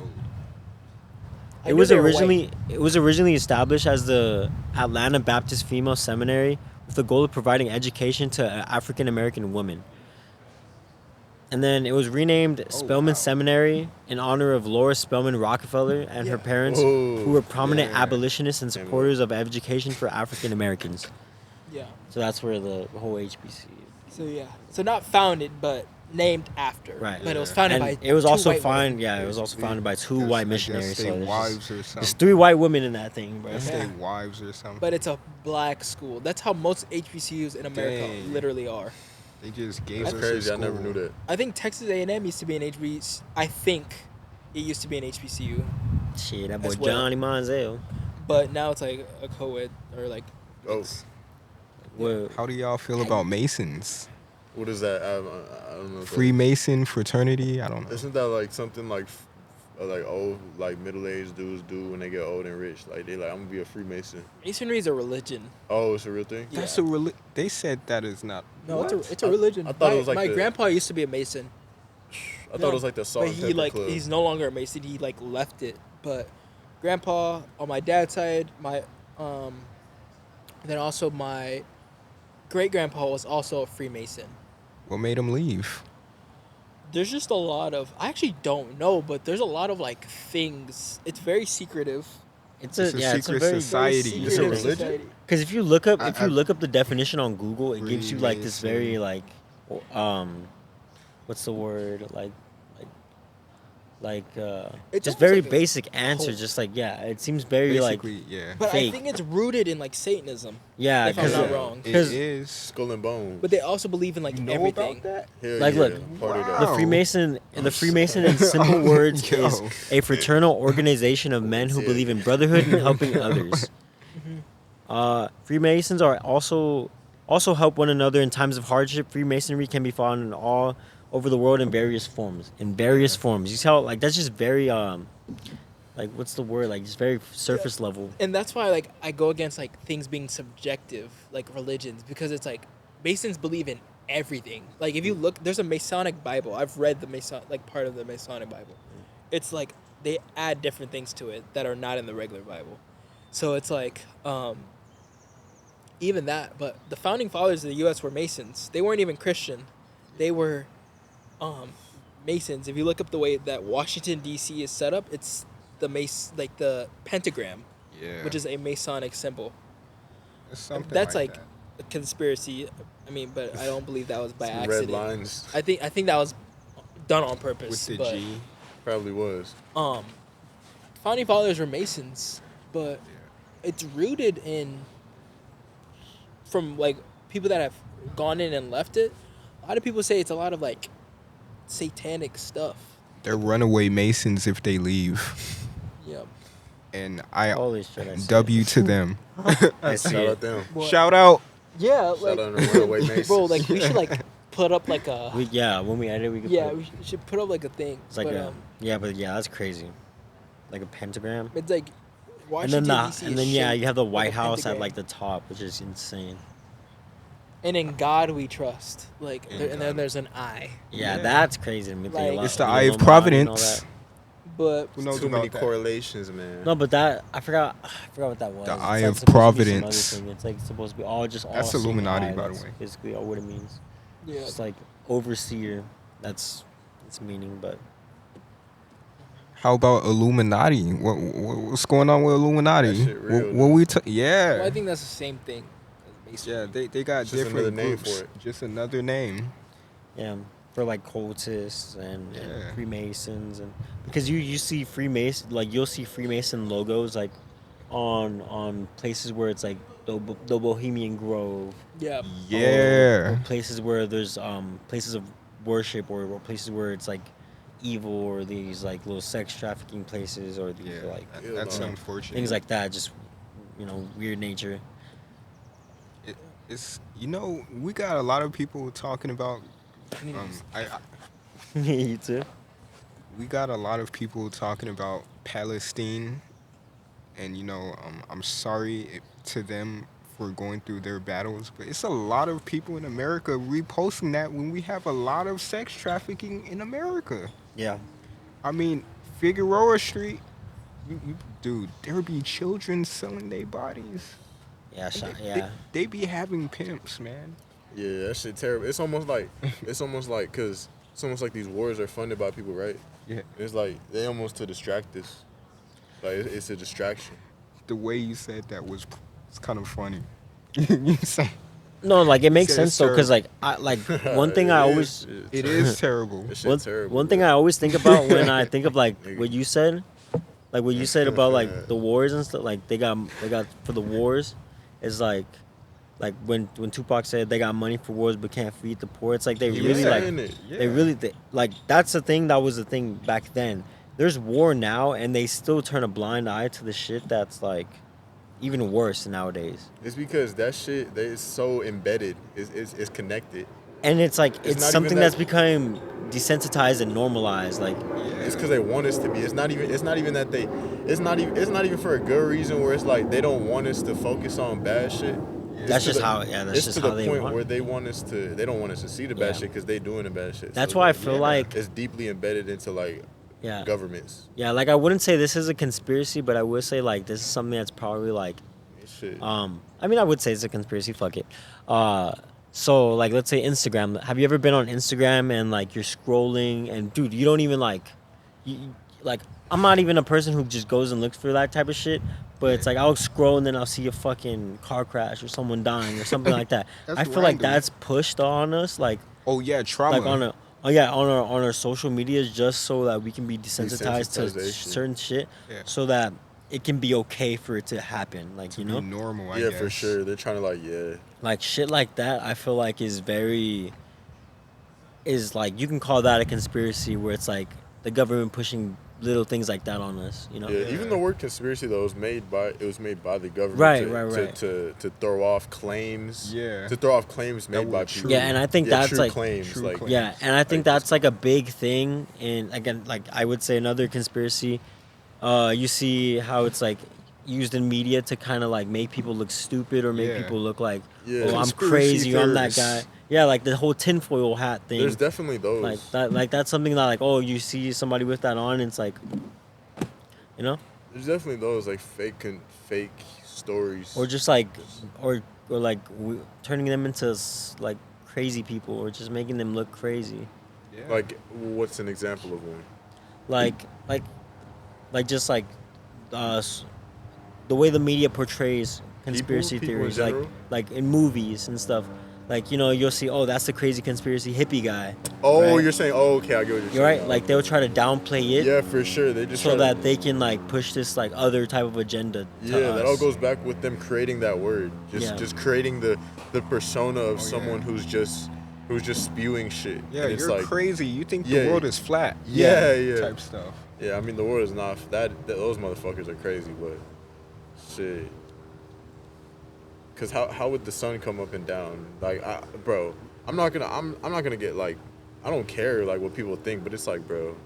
I It knew was they were originally established as the Atlanta Baptist Female Seminary with the goal of providing education to African American women. And then it was renamed Spelman wow. Seminary in honor of Laura Spelman Rockefeller and her Yeah. parents, Whoa, who were prominent yeah. abolitionists and Damn, supporters of education for African Americans. Yeah. So that's where the whole HBC. So yeah. So not founded, but named after. Right. But it was founded And by. it was two also white women. it was also founded by two Guess- white I guess missionaries. they So there's wives or there's something. 3 white women in that thing, bro. Guess Yeah. they wives or something. But it's a black school. That's how most HBCUs in America Dang. literally are. They just gave That's us crazy. a I never school. knew that. I think Texas A&M used to be an HBCU. I think it used to be an HBCU, Shit, that boy As well. Johnny Manziel. but now it's like a co-ed or like. Oh, Well, How do y'all feel about Masons? what is that? I don't know. What that Freemason fraternity? I don't know. Isn't that like something like old, like middle-aged dudes do when they get old and rich? Like they like, I'm gonna be a Freemason. Masonry is a religion. Oh, it's a real thing. That's Yeah. a They said that is not. No, What? it's a religion. I thought it was like my the- grandpa used to be a Mason. I thought it was like the salt But and he pepper like club. he's no longer a Mason. He like left it. But grandpa on my dad's side, then also my great grandpa was also a Freemason. What made him leave? There's just a lot of I actually don't know, but there's a lot of like things. It's very secretive. It's a secret Very society. secretive It's a religion? society. because if you look up I- the definition on Google, it gives you like this very Freemason. what's the word It's just almost very like a basic answer. cult. Just like it seems very like Basically, yeah. But Fake. I think it's rooted in like Satanism. yeah if I'm because not wrong. It 'Cause- is. Skull and bones. But they also believe in like You know everything. about that? Hell like, yeah, look, part of wow. that. The Freemason in simple words Yo. is a fraternal organization of men who Yeah. believe in brotherhood and helping others. Freemasons are also help one another in times of hardship. Freemasonry can be found in all over the world in various forms. You see how like that's just very like what's the word, like just very surface level. And that's why like I go against like things being subjective, like religions, because it's like Masons believe in everything. Like if you look, there's a Masonic Bible. I've read the part of the Masonic Bible. It's like they add different things to it that are not in the regular Bible. So it's like even that, but the founding fathers of the U.S. were Masons. They weren't even Christian. They were Masons. If you look up the way that Washington D.C. is set up, it's like the pentagram, Yeah. which is a Masonic symbol. It's something That's like like that. a conspiracy. I mean, but I don't believe that was by Some accident. red lines. I think that was done on purpose. With the but, G. Probably was. Founding fathers were Masons, but it's rooted in from like people that have gone in and left it. A lot of people say it's a lot of like satanic stuff. They're runaway Masons if they leave. Yeah. And I Holy shit! I see W it. to them. I see Shout it. out them. Well, Shout out. yeah, Shout like out to Runaway Masons. bro, like we should like put up like a When we edit, we could. yeah, put, we should put up like a thing. it's like but, that's crazy. Like a pentagram. it's like And Washington then D.C. and is then you shaped have the like White a House at pentagram. like the top, which is insane. And in God we trust. Like In and then God. there's an I. Yeah, Yeah. that's crazy to me. Like- It's the eye of Providence. But Who knows Too many about that? correlations, man. No, but that I forgot what that was. The It's Eye like of supposed to be some Providence. other thing. It's like supposed to be all That's seeing Illuminati, eye. by the That's way. basically all what it means. yeah. It's like overseer. That's its meaning, but How about Illuminati? What's going on with Illuminati? That shit real, what though. we Well, yeah. I think that's the same thing. Yeah, Basically. they got It's just different another name groups. for it. Just another name. Yeah, for like cultists and Yeah. Freemasons, and because you see Freemason, like you'll see Freemason logos like on places where it's like the Bohemian Grove, Yeah. or Yeah. places where there's places of worship, or places where it's like evil, or these like little sex trafficking places, or these Yeah. like That's no. unfortunate. things like that, just weird nature. It, it's we got a lot of people talking about I You too. we got a lot of people talking about Palestine, and I'm sorry to them for going through their battles, but it's a lot of people in America reposting that when we have a lot of sex trafficking in America. Yeah. I mean, Figueroa Street, dude, there be children selling their bodies. Yeah. They, they be having pimps, man. Yeah, that shit terrible. It's almost like because it's almost like these wars are funded by people, right? Yeah. It's like they almost to distract us. Like it's a distraction. The way you said that was it's kind of funny. You say No, like it makes said it's sense though, because terrible. one thing I It always is. It's it terrible. is terrible. That shit terrible. one thing bro. I always think about when I think of like what you said, like what you said about like the wars and stuff, like they got for the wars, is like when Tupac said they got money for wars but can't feed the poor. It's like they really Yeah. like Saying it. Yeah. they really like that's the thing, that was the thing back then. There's war now and they still turn a blind eye to the shit that's like even worse nowadays. It's because that shit is so embedded. It's connected. And it's like It's it's not something even that- that's become desensitized and normalized. Like It's because they want us to be. It's not even that they. It's not even for a good reason. Where it's like they don't want us to focus on bad shit. that's to just the- how that's It's just to how the they point want. where they want us to. They don't want us to see the bad Yeah. shit because they doing the bad shit. That's So why I it's feel like it's deeply embedded into like yeah. governments. Yeah, like I wouldn't say this is a conspiracy, but I would say like this is something that's probably like Shit. I mean I would say it's a conspiracy, fuck it. So like let's say Instagram. Have you ever been on Instagram and like you're scrolling and dude, you don't even like like I'm not even a person who just goes and looks for that type of shit, but it's like I'll scroll and then I'll see a fucking car crash or someone dying or something like that. That's I feel like random. that's pushed on us like Oh yeah, trauma. on our social medias, just so that we can be desensitized to Desensitization. certain shit, Yeah. so that it can be okay for it to happen, like to be normal, I yeah, guess. for sure. They're trying to like shit like that. I feel like is like you can call that a conspiracy, where it's like the government pushing little things like that on us, Yeah, Yeah. even the word conspiracy though was made by the government Right, to, right. To throw off claims. Yeah. To throw off claims That made were by true. people. Yeah, and I think that's true like claims. True like claims. yeah, and I think Like, that's like a big thing. And again, like I would say another conspiracy. You see how it's like used in media to kind of like make people look stupid or make Yeah. people look like, Yeah. oh, I'm Conspiracy crazy, or I'm that theorists. guy. Yeah, like the whole tinfoil hat thing. There's definitely those. like that, like that's something that like, oh, you see somebody with that on, and it's like, you know, There's definitely those like fake stories. or just like, or like turning them into like crazy people, or just making them look crazy. Yeah. like what's an example of one? like just like the way the media portrays conspiracy People in theories, general? like in movies and stuff. Like, you know, you'll see, oh, that's the crazy conspiracy hippie guy. Oh, right? you're saying, oh, okay, I get what you're You're saying. right. Like they'll try to downplay it, Yeah, for sure. They just so try to- that they can like push this like other type of agenda. To Yeah, that all us. goes back with them creating that word. Yeah. Just creating the persona of yeah. someone who's just spewing shit. Yeah, and it's you're like, crazy. You think Yeah. the world is flat. Yeah. Type stuff. Yeah, I mean the world is not those motherfuckers are crazy, but shit. Cause how would the sun come up and down? Like, bro, I'm not gonna get like, I don't care like what people think, but it's like, bro,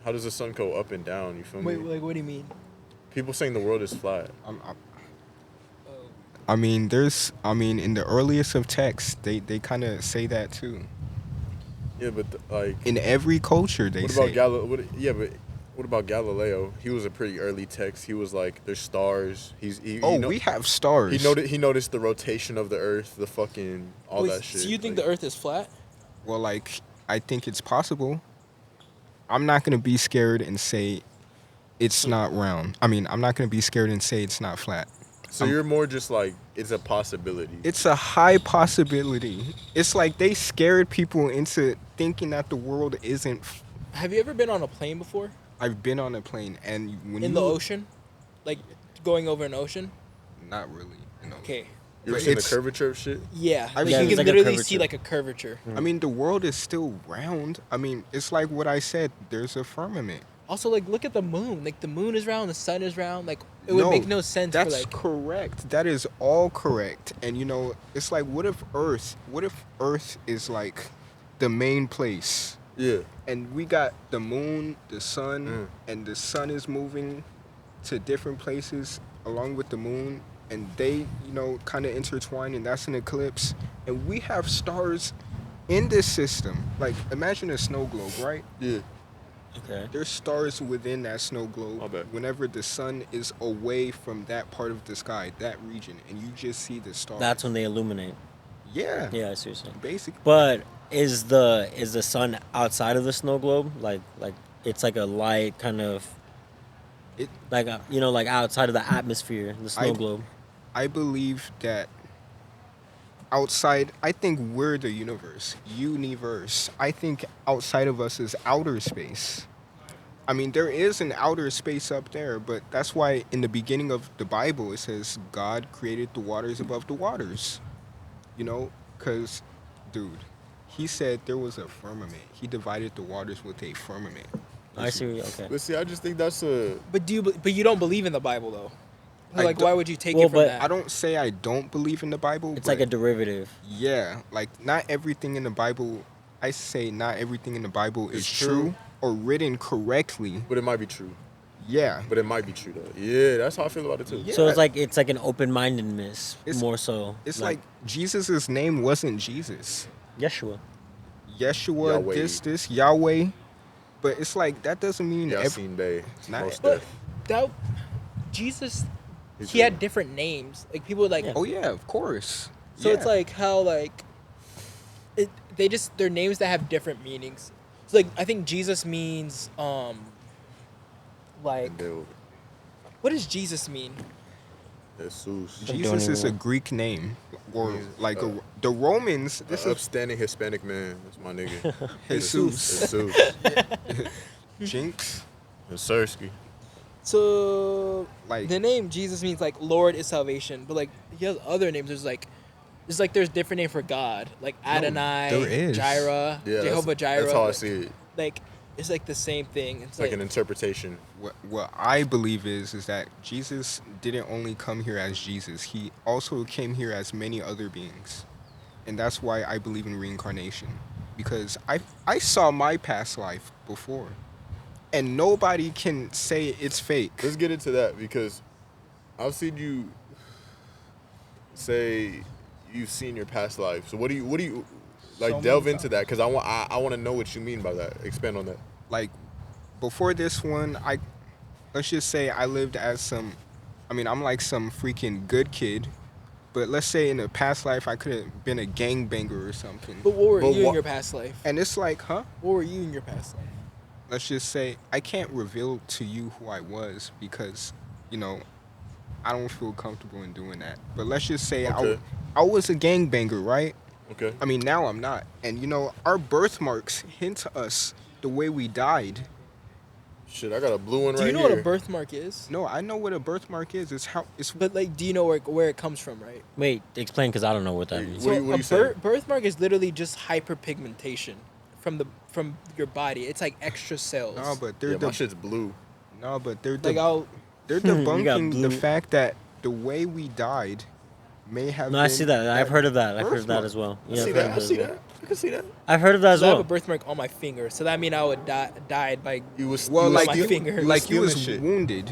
how does the sun go up and down? You feel me? Wait, like, what do you mean? People saying the world is flat. I mean, in the earliest of texts, they kind of say that too. Yeah, but like, In every culture, they what say. about Galileo? Yeah, but what about Galileo? He was a pretty early text. He was like, there's stars. We have stars. He noticed the rotation of the Earth, the fucking all Wait, that shit. So you think like, the Earth is flat? Well, like, I think it's possible. I'm not gonna be scared and say it's not round. I mean, I'm not gonna be scared and say it's not flat. So you're more just like it's a possibility. It's a high possibility. It's like they scared people into thinking that the world isn't. Have you ever been on a plane before? I've been on a plane, and when In you the ocean? Like going over an ocean? not really, you know. Okay. You ever But seen the it's- curvature of shit? Yeah. I've Like seen- you it's can like a literally see curvature. like a curvature. I mean, the world is still round. I mean, it's like what I said. There's a firmament. Also, like, look at the moon. Like, the moon is round, the sun is round. Like, it would No, make no sense for, That's like... correct. That is all correct. And you know, it's like, what if Earth is like the main place, Yeah. and we got the moon, the sun, Mm. and the sun is moving to different places along with the moon, and they, you know, kind of intertwine, and that's an eclipse. And we have stars in this system. Like, imagine a snow globe, right? Yeah. Okay. There's stars within that snow My globe bad. whenever the sun is away from that part of the sky, that region, and you just see the stars. That's when they illuminate. Yeah. Yeah, I see what you're saying. Basically. But is the sun outside of the snow globe? Like it's like a light kind of It, like like outside of the atmosphere, the snow globe. I believe that outside, I think we're the universe. I think outside of us is outer space. I mean, there is an outer space up there, but that's why in the beginning of the Bible it says God created the waters above the waters. You know, because, dude, he said there was a firmament. He divided the waters with a firmament. I see. Okay. But see, I just think that's a. But you don't believe in the Bible, though. I Like, don't- why would you take Well, it from but that? I don't say I don't believe in the Bible. It's but like a derivative. yeah, like not everything in the Bible. I say not everything in the Bible is It's true true. or written correctly. But it might be true. Yeah, But it might be true though. Yeah, that's how I feel about it too. Yeah. So it's like an open-mindedness It's- more so. it's like Jesus's name wasn't Jesus. Yeshua. Yeshua, Yahweh. this Yahweh, but it's like that doesn't mean Yasin Bey. Not- Most But def. that... Jesus... He's He had good. different names. Like, people would, like... Yeah. Oh yeah, of course. So it's Yeah. like how, like... They're names that have different meanings. So, like, I think Jesus means, like... And they'll- What does Jesus mean? Jesus. Jesus is a even- Greek name, or He's, like uh, the Romans. This An is upstanding Hispanic man. That's my nigga. Jesus. Jesus. Jinx. Sersky. So Like the name Jesus means like Lord is salvation, but like he has other names. There's different name for God, like Adonai, there is. Jireh, Yeah, Jehovah Jireh. That's how I like- see it. Like it's like the same thing. It's It's like an interpretation. what I believe is that Jesus didn't only come here as Jesus. He also came here as many other beings, and that's why I believe in reincarnation, because I saw my past life before, and nobody can say it's fake. Let's get into that because I've seen you say you've seen your past life. So what do you like So delve many into that? Because I want to know what you mean by that. Expand on that. Like before this one, let's just say I lived as I'm like some freaking good kid, but let's say in a past life I could have been a gangbanger or something. But what were But you in what- your past life? And it's like, huh? What were you in your past life? Let's just say I can't reveal to you who I was because, I don't feel comfortable in doing that. But let's just say Okay. I was a gangbanger, right? Okay. I mean, now I'm not. And, our birthmarks hint to us the way we died. Shit, I got a blue one Do right you know here. what a birthmark is? No, I know what a birthmark is. It's But like, do you know where it comes from, right? Wait, explain because I don't know what that means. What do you a say? birthmark is literally just hyperpigmentation from your body. It's like extra cells. no, but they're Yeah, my shit's blue. they're like I'll they're You got debunking the blue- fact that the way we died may have. No, I see that. I've heard of that. I've heard of that birthmark. as well. I Yeah, see I've heard that. of I see as well. that. I can see that. I've heard of that as I have a well. birthmark on my finger, so that means I would died by. You was Well, you was like my steal- finger. you like you was stealing shit. wounded.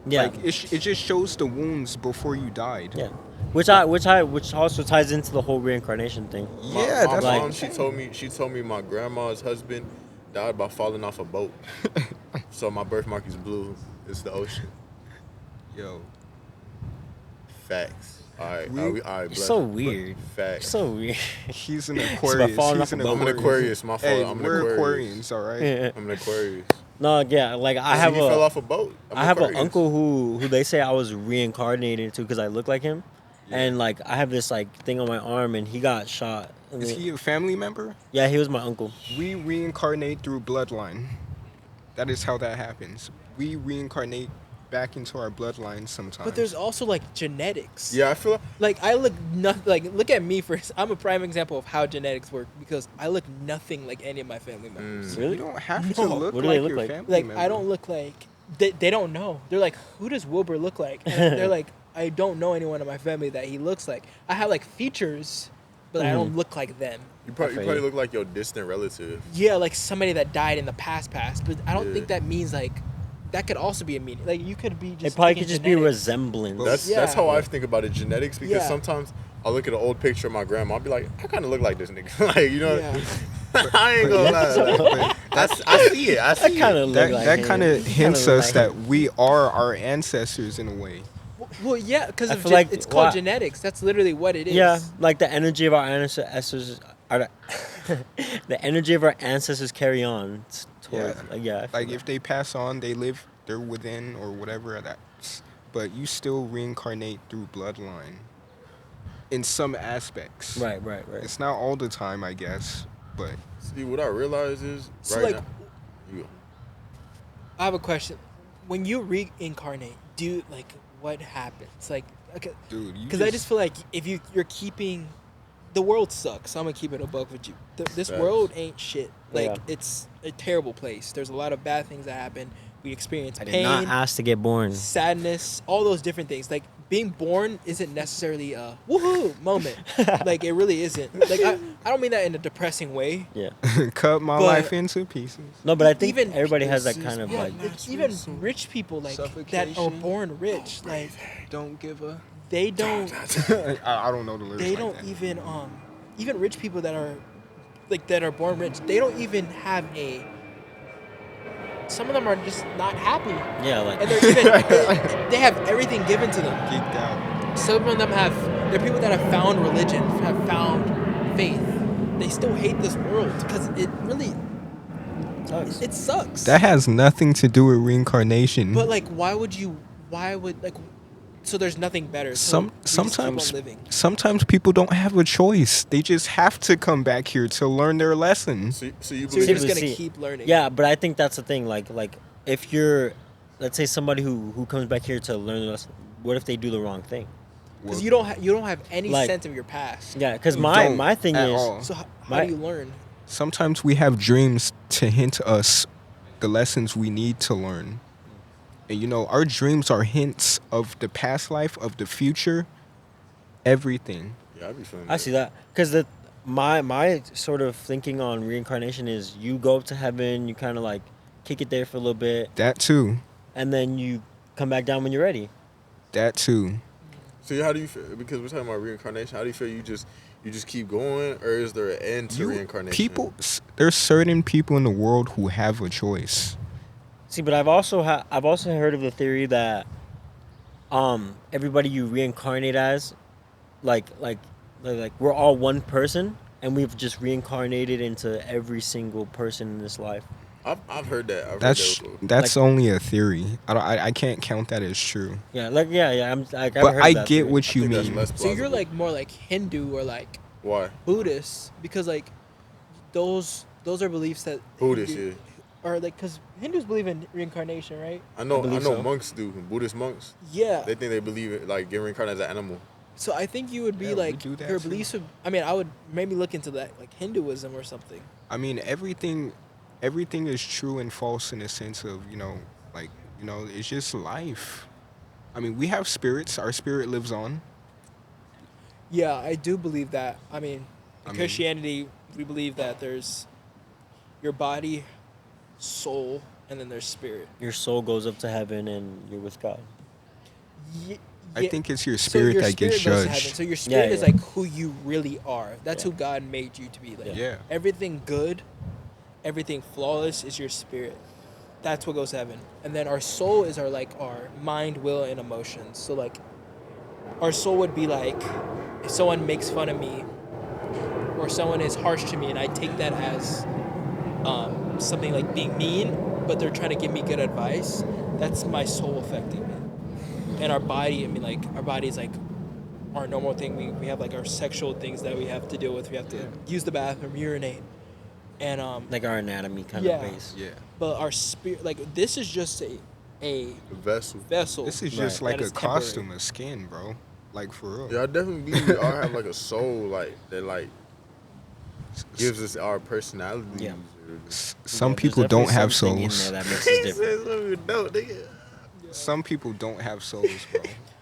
Yeah, Like it just shows the wounds before you died. yeah. Which also ties into the whole reincarnation thing. My, Yeah, my that's like- mom. She told me my grandma's husband died by falling off a boat. So my birthmark is blue. It's the ocean. Yo, Facts. All right, We- all right. You're so weird. Facts. So weird. He's an about Aquarius. falling He's off an a boat. I'm an Aquarius. My fault. Hey, I'm an we're Aquarius. Aquarians, all right? I'm an Aquarius. No, yeah, like I See, have you fell a off a boat. I'm I have an Aquarius. uncle who they say I was reincarnated to because I look like him, and like I have this like thing on my arm, and he got shot. I Is mean, he a family member? Yeah, he was my uncle. We reincarnate through bloodline. That is how that happens. We reincarnate back into our bloodline sometimes. But there's also like genetics. Yeah, I feel Like I look look at me first. I'm a prime example of how genetics work because I look nothing like any of my family members. you Really? don't have to No. look What do like they look your like? family Like member. I don't look like they don't know. They're like, who does Wilbur look like? And they're like, I don't know anyone in my family that he looks like. I have like features, but I don't look like them. you I probably feel you. look like your distant relative. Yeah, like somebody that died in the past, but I don't Yeah. think that means like that could also be a meaning. Like you could be just It probably thinking could just be a genetics. resemblance. That's Yeah. how I think about it, genetics. Because Yeah. sometimes I look at an old picture of my grandma, I'll be like, I kind of look like this nigga. Like, you know, Yeah. I ain't gonna lie. I see it. I see I kind it. of look That, like that him. kind of Kinda hints look us like that him. we are our ancestors in a way. Well, yeah, because I feel like it's called why- genetics. That's literally what it is. Yeah, like the energy of our ancestors. The energy of our ancestors carry on towards. Yeah. I feel Like if they pass on, they're within or whatever. But you still reincarnate through bloodline. In some aspects. right. It's not all the time, I guess, but See, what I realize is So right like, now. You, I have a question. When you reincarnate, like what happens? Like, okay, dude, you because I just feel like if you're keeping, the world sucks. I'm gonna keep it a buck with you. This Facts. world ain't shit. Like Yeah. it's a terrible place. There's a lot of bad things that happen. We experience I did pain, not ask to get born. sadness, all those different things. Like being born isn't necessarily a woohoo moment. Like it really isn't. Like I don't mean that in a depressing way. Yeah. cut my But- life into pieces. No, but I think Even- everybody has that kind of Yeah, like. it's even rich people like that are Suffocation. born rich. Like Don't give a. they don't I don't know the lyrics. they like don't that. even rich people that are born rich, they don't even have some of them are just not happy. Yeah, like. And they're even they have everything given to them. Geeked out. Some of them they're people that have found religion, have found faith. They still hate this world because it really Sucks. it sucks. That has nothing to do with reincarnation. But like why would like so there's nothing better. So we just keep on sometimes living. sometimes people don't have a choice. They just have to come back here to learn their lesson. so you So you're believe just but gonna see- keep learning. Yeah, but I think that's the thing. Like if you're, let's say somebody who comes back here to learn the lesson, what if they do the wrong thing? Because you don't have any Like- sense of your past. Yeah, because You my don't my thing at is. all. So how My- do you learn? Sometimes we have dreams to hint us the lessons we need to learn. And you know, our dreams are hints of the past life, of the future, everything. Yeah, I be feeling I see that because my sort of thinking on reincarnation is you go up to heaven, you kind of like kick it there for a little bit, That too. and then you come back down when you're ready. That too. So how do you feel? Because we're talking about reincarnation. How do you feel? You just keep going, or is there an end to reincarnation? There's certain people in the world who have a choice. See, but I've also heard of the theory that everybody you reincarnate as, like we're all one person, and we've just reincarnated into every single person in this life. I've heard that. I've heard That's that before. that's only a theory. I can't count that as true. Yeah, I'm like, But I get what I you think that's mean. less So you're plausible. like more like Hindu or like Why? Buddhist because like those are beliefs that Buddhist, yeah. or like because Hindus believe in reincarnation, right? I know believe so. monks do. Buddhist monks. Yeah. They think they believe it, like getting reincarnated as an animal. So I think you would be Yeah, we like do that your too. beliefs would. I mean, I would maybe look into that like Hinduism or something. I mean, everything is true and false in the sense of, it's just life. I mean, we have spirits. Our spirit lives on. Yeah, I do believe that. I mean, in I mean- Christianity, we believe that there's your body, soul, and then there's spirit. Your soul goes up to heaven, and you're with God. I think it's your So spirit your that gets spirit goes to heaven. judged. So your spirit is yeah. like who you really are. That's Yeah. who God made you to be. Like Yeah. everything good, everything flawless is your spirit. That's what goes to heaven. And then our soul is our mind, will, and emotions. So like our soul would be like, if someone makes fun of me or someone is harsh to me, and I take that as something like being mean, but they're trying to give me good advice. That's my soul affecting me. And our body, I mean, like our body is like our normal thing. We have like our sexual things that we have to deal with. We have to use the bathroom, urinate, and Like our anatomy kind Yeah. of base. Yeah. but our spirit, like this is just a Vessel. vessel. This is just Right. like That a is temporary. costume of skin, bro. Like for real. Yeah, I definitely believe we all have like a soul, like that, like gives us our personalities. Yeah. Some Yeah, there's people don't definitely have something in souls. there that makes us different. Some people don't have souls, bro.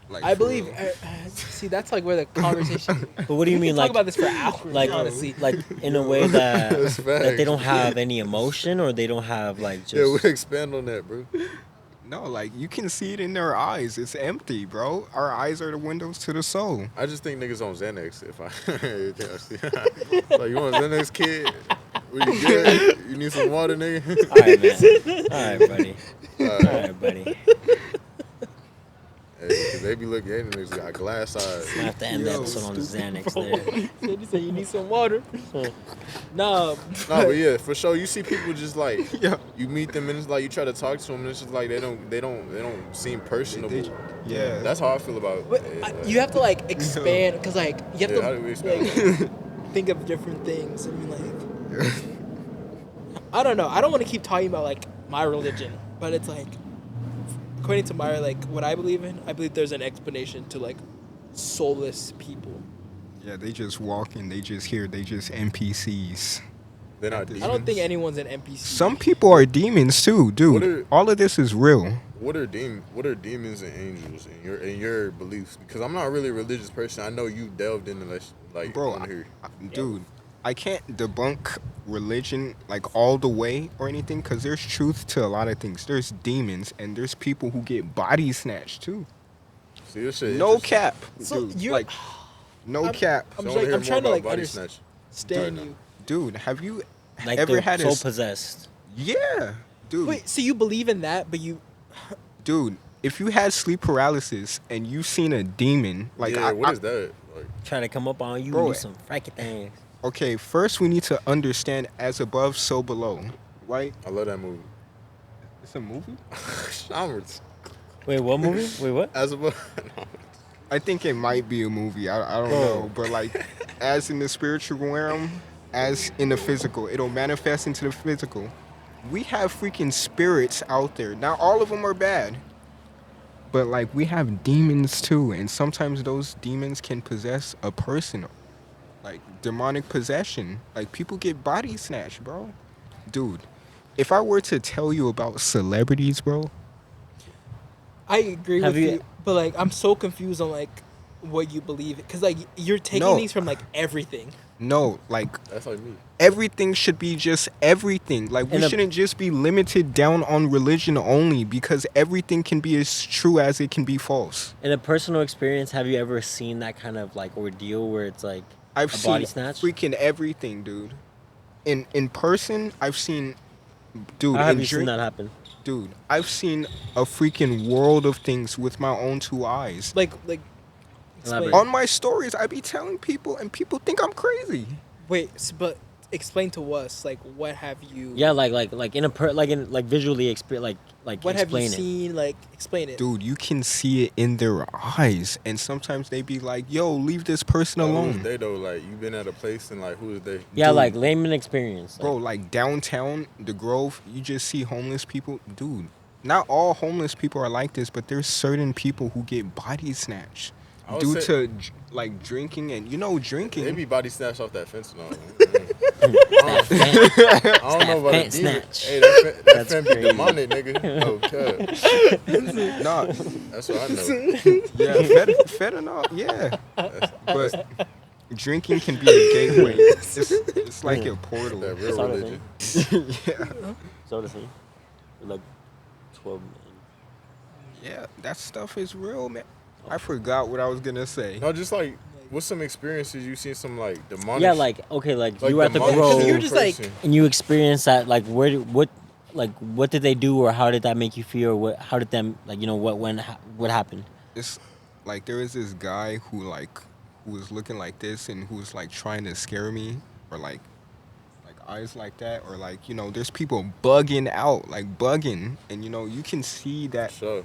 Like I for believe. real. See, that's like where the conversation. But what do you we mean, can talk like, about this for hours. like, honestly, like in a way that That's that they facts. don't have any emotion, or they don't have like Yeah, just. we expand on that, bro. No, like you can see it in their eyes. It's empty, bro. Our eyes are the windows to the soul. I just think niggas on Xanax. If I, like, you want Xanax, kid? We good? You need some water, nigga? All right, man. All right, buddy. All right, buddy. Hey, 'cause they be looking at niggas got glass eyes. I have to end the Yo, episode on stupid, Xanax bro. there. You said you need some water. Nah, No, but yeah, for sure. You see people just like Yeah. you meet them and it's like you try to talk to them and it's just like they don't seem personable. Yeah. That's how I feel about it. but you have to like expand because like you have Yeah, how do we to expand like think of different things. I mean, like I don't know. I don't want to keep talking about like my religion, but it's like according to my like what I believe in, I believe there's an explanation to like soulless people. Yeah, they just walk in, they just here, they just NPCs. They're not I demons. don't think anyone's an NPC. Some people are demons too, What dude. are- All of this is real. What are demons and angels in your beliefs? Because I'm not really a religious person. I know you delved into this, like, Bro, on here. Dude, I can't debunk religion like all the way or anything because there's truth to a lot of things. There's demons and there's people who get body snatched too. See, this shit. No interesting. cap, So dude. you're Like, no I'm- cap, I'm, So I like, wanna hear I'm more trying to about like body understand snatch. you. dude. Have you Like ever they're had soul a possessed. yeah, dude? Wait, so you believe in that, but you Dude, if you had sleep paralysis and you seen a demon, like yeah, what is that? Like, Try to come up on you Bro, and do some fracky things. okay, first we need to understand as above, so below, right? I love that movie. It's a movie. I'm Wait, what movie? Wait, what? as a no. I think it might be a movie. I don't know, but like, as in the spiritual realm, as in the physical, it'll manifest into the physical. We have freaking spirits out there. Now all of them are bad, but like we have demons too, and sometimes those demons can possess a person, like demonic possession. Like people get body snatched, bro. Dude, if I were to tell you about celebrities, bro, I agree Have with you- you, but like I'm so confused on like what you believe because like you're taking No. these from like everything. no, like That's like me. everything should be just everything. Like we And a- shouldn't just be limited down on religion only because everything can be as true as it can be false. In a personal experience, have you ever seen that kind of like ordeal where it's like I've a seen body snatch? freaking everything, dude. In person, I've seen, dude. How have in you seen that happen? Dude, I've seen a freaking world of things with my own two eyes. Like explain. Elaborate. On my stories, I be telling people, and people think I'm crazy. Wait, but explain to us like what have you? Yeah, like in a like visually like What have you explain it. seen? Like explain it. Dude, you can see it in their eyes, and sometimes they be like, "Yo, leave this person Like, who alone." is they though? Like you been at a place and like who is they? Yeah, Dude. like layman experience. Bro, like downtown, the Grove, you just see homeless people. Dude, not all homeless people are like this, but there's certain people who get body snatched I would due say- to like drinking and drinking. They be body snatched off that fence and all. I don't know about a Fence demon. snatch. Hey, that That's fence be crazy. demonic, nigga. Okay, Nah, that's what I know. yeah, fentanyl, yeah. But drinking can be a gateway. It's like a portal. That real Sorry, religion. Yeah, So to say, like 12 million. yeah, that stuff is real, man. I forgot what I was gonna say. No, just like what's some experiences you seen some like demonic? Yeah, like okay, like, like you were at the demonic Grove shit You're in just like- person. and you experienced that. Like what did they do or how did that make you feel? Or how did them like what happened? It's like there was this guy who was looking like this and who was like trying to scare me, or like eyes like that, or like, you know, there's people bugging out, like bugging, and you know, you can see that, Sure.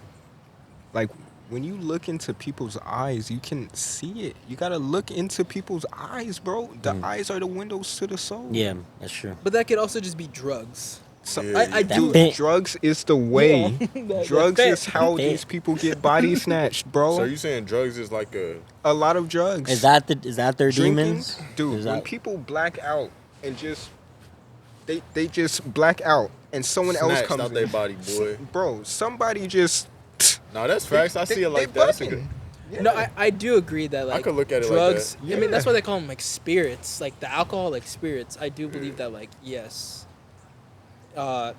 like when you look into people's eyes, you can see it. You gotta look into people's eyes, bro. The eyes are the windows to the soul. Yeah, that's true. But that could also just be drugs. So, Yeah, I yeah. do. That- drugs is the way. Yeah. Drugs That- is how that- these people get body snatched, bro. So you saying drugs is like A lot of drugs. Is that their Drinking? demons? Dude, Is when that- people black out and just they just black out and someone else snatched comes out in. their body, boy? Bro, somebody just No, that's facts. I see it like they that. That's a bugging. good- Yeah. No, I do agree that like could look at it like drugs. that. I mean, that's Yeah. why they call them like spirits, like the alcoholic spirits. I do believe that like yes. I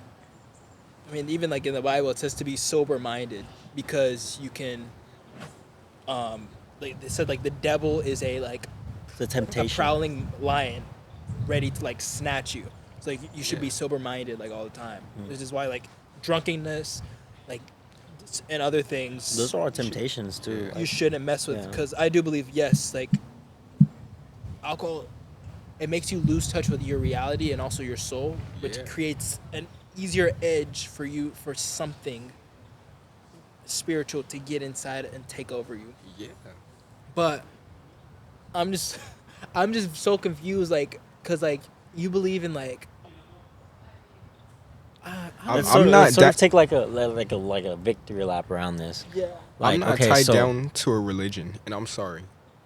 mean, even like in the Bible, it says to be sober minded because you can. Like they said, like the devil is a The temptation. a prowling lion, ready to like snatch you. So like you should be sober minded like all the time. This is why like drunkenness, like and other things. Those are all you should- temptations too. you shouldn't mess with Yeah. because I do believe yes, like alcohol, it makes you lose touch with your reality and also your soul, which Yeah. creates an easier edge for you for something spiritual to get inside and take over you. Yeah. But I'm just I'm just so confused, like, cause like you believe in like. I'm Let's not sort that- of take like a victory lap around this. Yeah. Like, I'm not okay, tied so- down to a religion, and I'm sorry.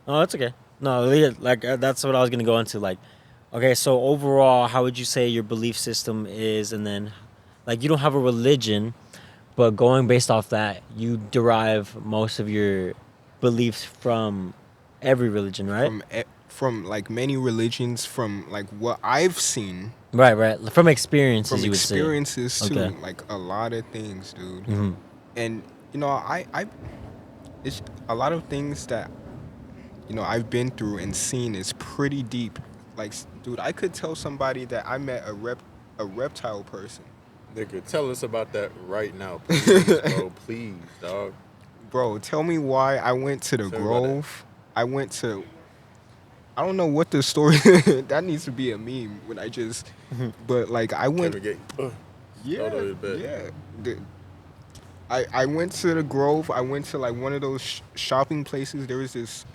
Oh, that's okay. No, that's what I was gonna go into. Like, okay, so overall, how would you say your belief system is? And then, like, you don't have a religion, but going based off that, you derive most of your beliefs from every religion, right? From like many religions, from like what I've seen, Right. From experiences, from you would experiences say. too, Okay. like a lot of things, dude. Mhm. And you know, it's a lot of things that, you know, I've been through and seen is pretty deep. Like, dude, I could tell somebody that I met a reptile person. Nigga, tell us about that right now, please, bro. Please, dog. Bro, tell me why I went to the Tell me about that. Grove. I don't know what the story. That needs to be a meme when I just. But like I went. Kevin Gates. Yeah, Oh, no, it's bad. yeah. I went to the Grove. I went to like one of those shopping places. There was this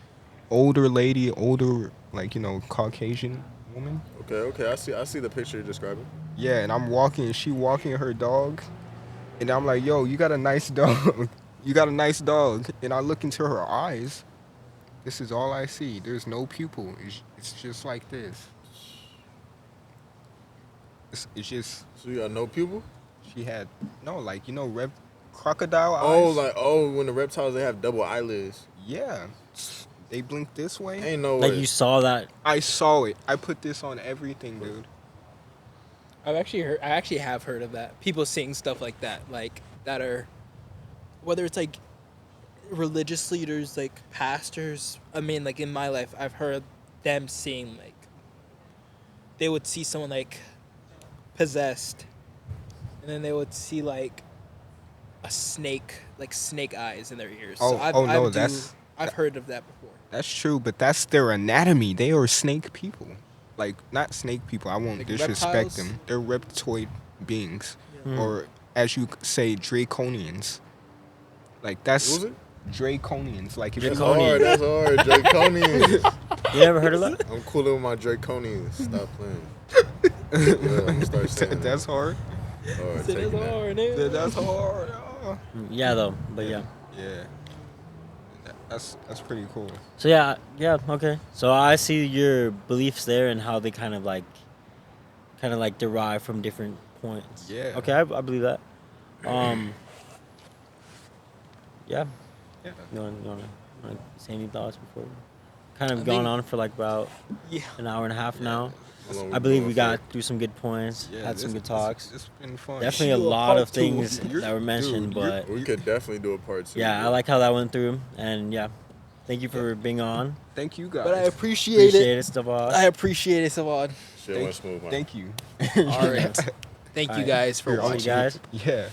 older lady, like, you know, Caucasian woman. Okay. I see the picture you're describing. Yeah, and I'm walking. She walking her dog, and I'm like, "Yo, you got a nice dog. You got a nice dog." And I look into her eyes. This is all I see. There's no pupil. It's just like this. It's just So you got no pupil? she had no, like, you know, crocodile eyes. When the reptiles they have double eyelids. Yeah, they blink this way. Ain't no Like way. you saw that. I saw it. I put this on everything, dude. I actually have heard of that. People seeing stuff like that, like that are, whether it's like religious leaders, like pastors. I mean, like in my life, I've heard them seeing like they would see someone like possessed, and then they would see like a snake, like snake eyes in their ears. I've heard of that before. That's true, but that's their anatomy. They are snake people. Like, not snake people. I won't Like disrespect reptiles? them. They're reptoid beings. Mm. Or, as you say, draconians. Like, that's What was it? draconians. Like, if That's you hard. That's hard. Draconians. You ever heard of that? I'm cooling with my Draconians. Stop playing. Yeah, I'm gonna start saying that's hard. that. All right, So taking that's that. hard, eh? That's hard. Yeah, though. But yeah. Yeah. That's pretty cool. So yeah, okay. So I see your beliefs there and how they kind of like derive from different points. Yeah. Okay, I believe that. Yeah. Yeah. You wanna say any thoughts before? Kind of I gone think- on for like about Yeah. an hour and a half now. How long I believe going we for? got through some good points. Yeah, had some this- good talks. It's been fun. Definitely a Do a lot part of two. things You're- that were mentioned, dude, you're- but We could definitely do a part 2. yeah, I bro. like how that went through, and yeah, thank you for being on. Thank you guys. But I appreciate Appreciate it. it, Stavon. I appreciate it, Savon. Shit went smooth, man. Thank you. All right. Thank you Alright. guys for Here, I'll watching. guys. Yeah.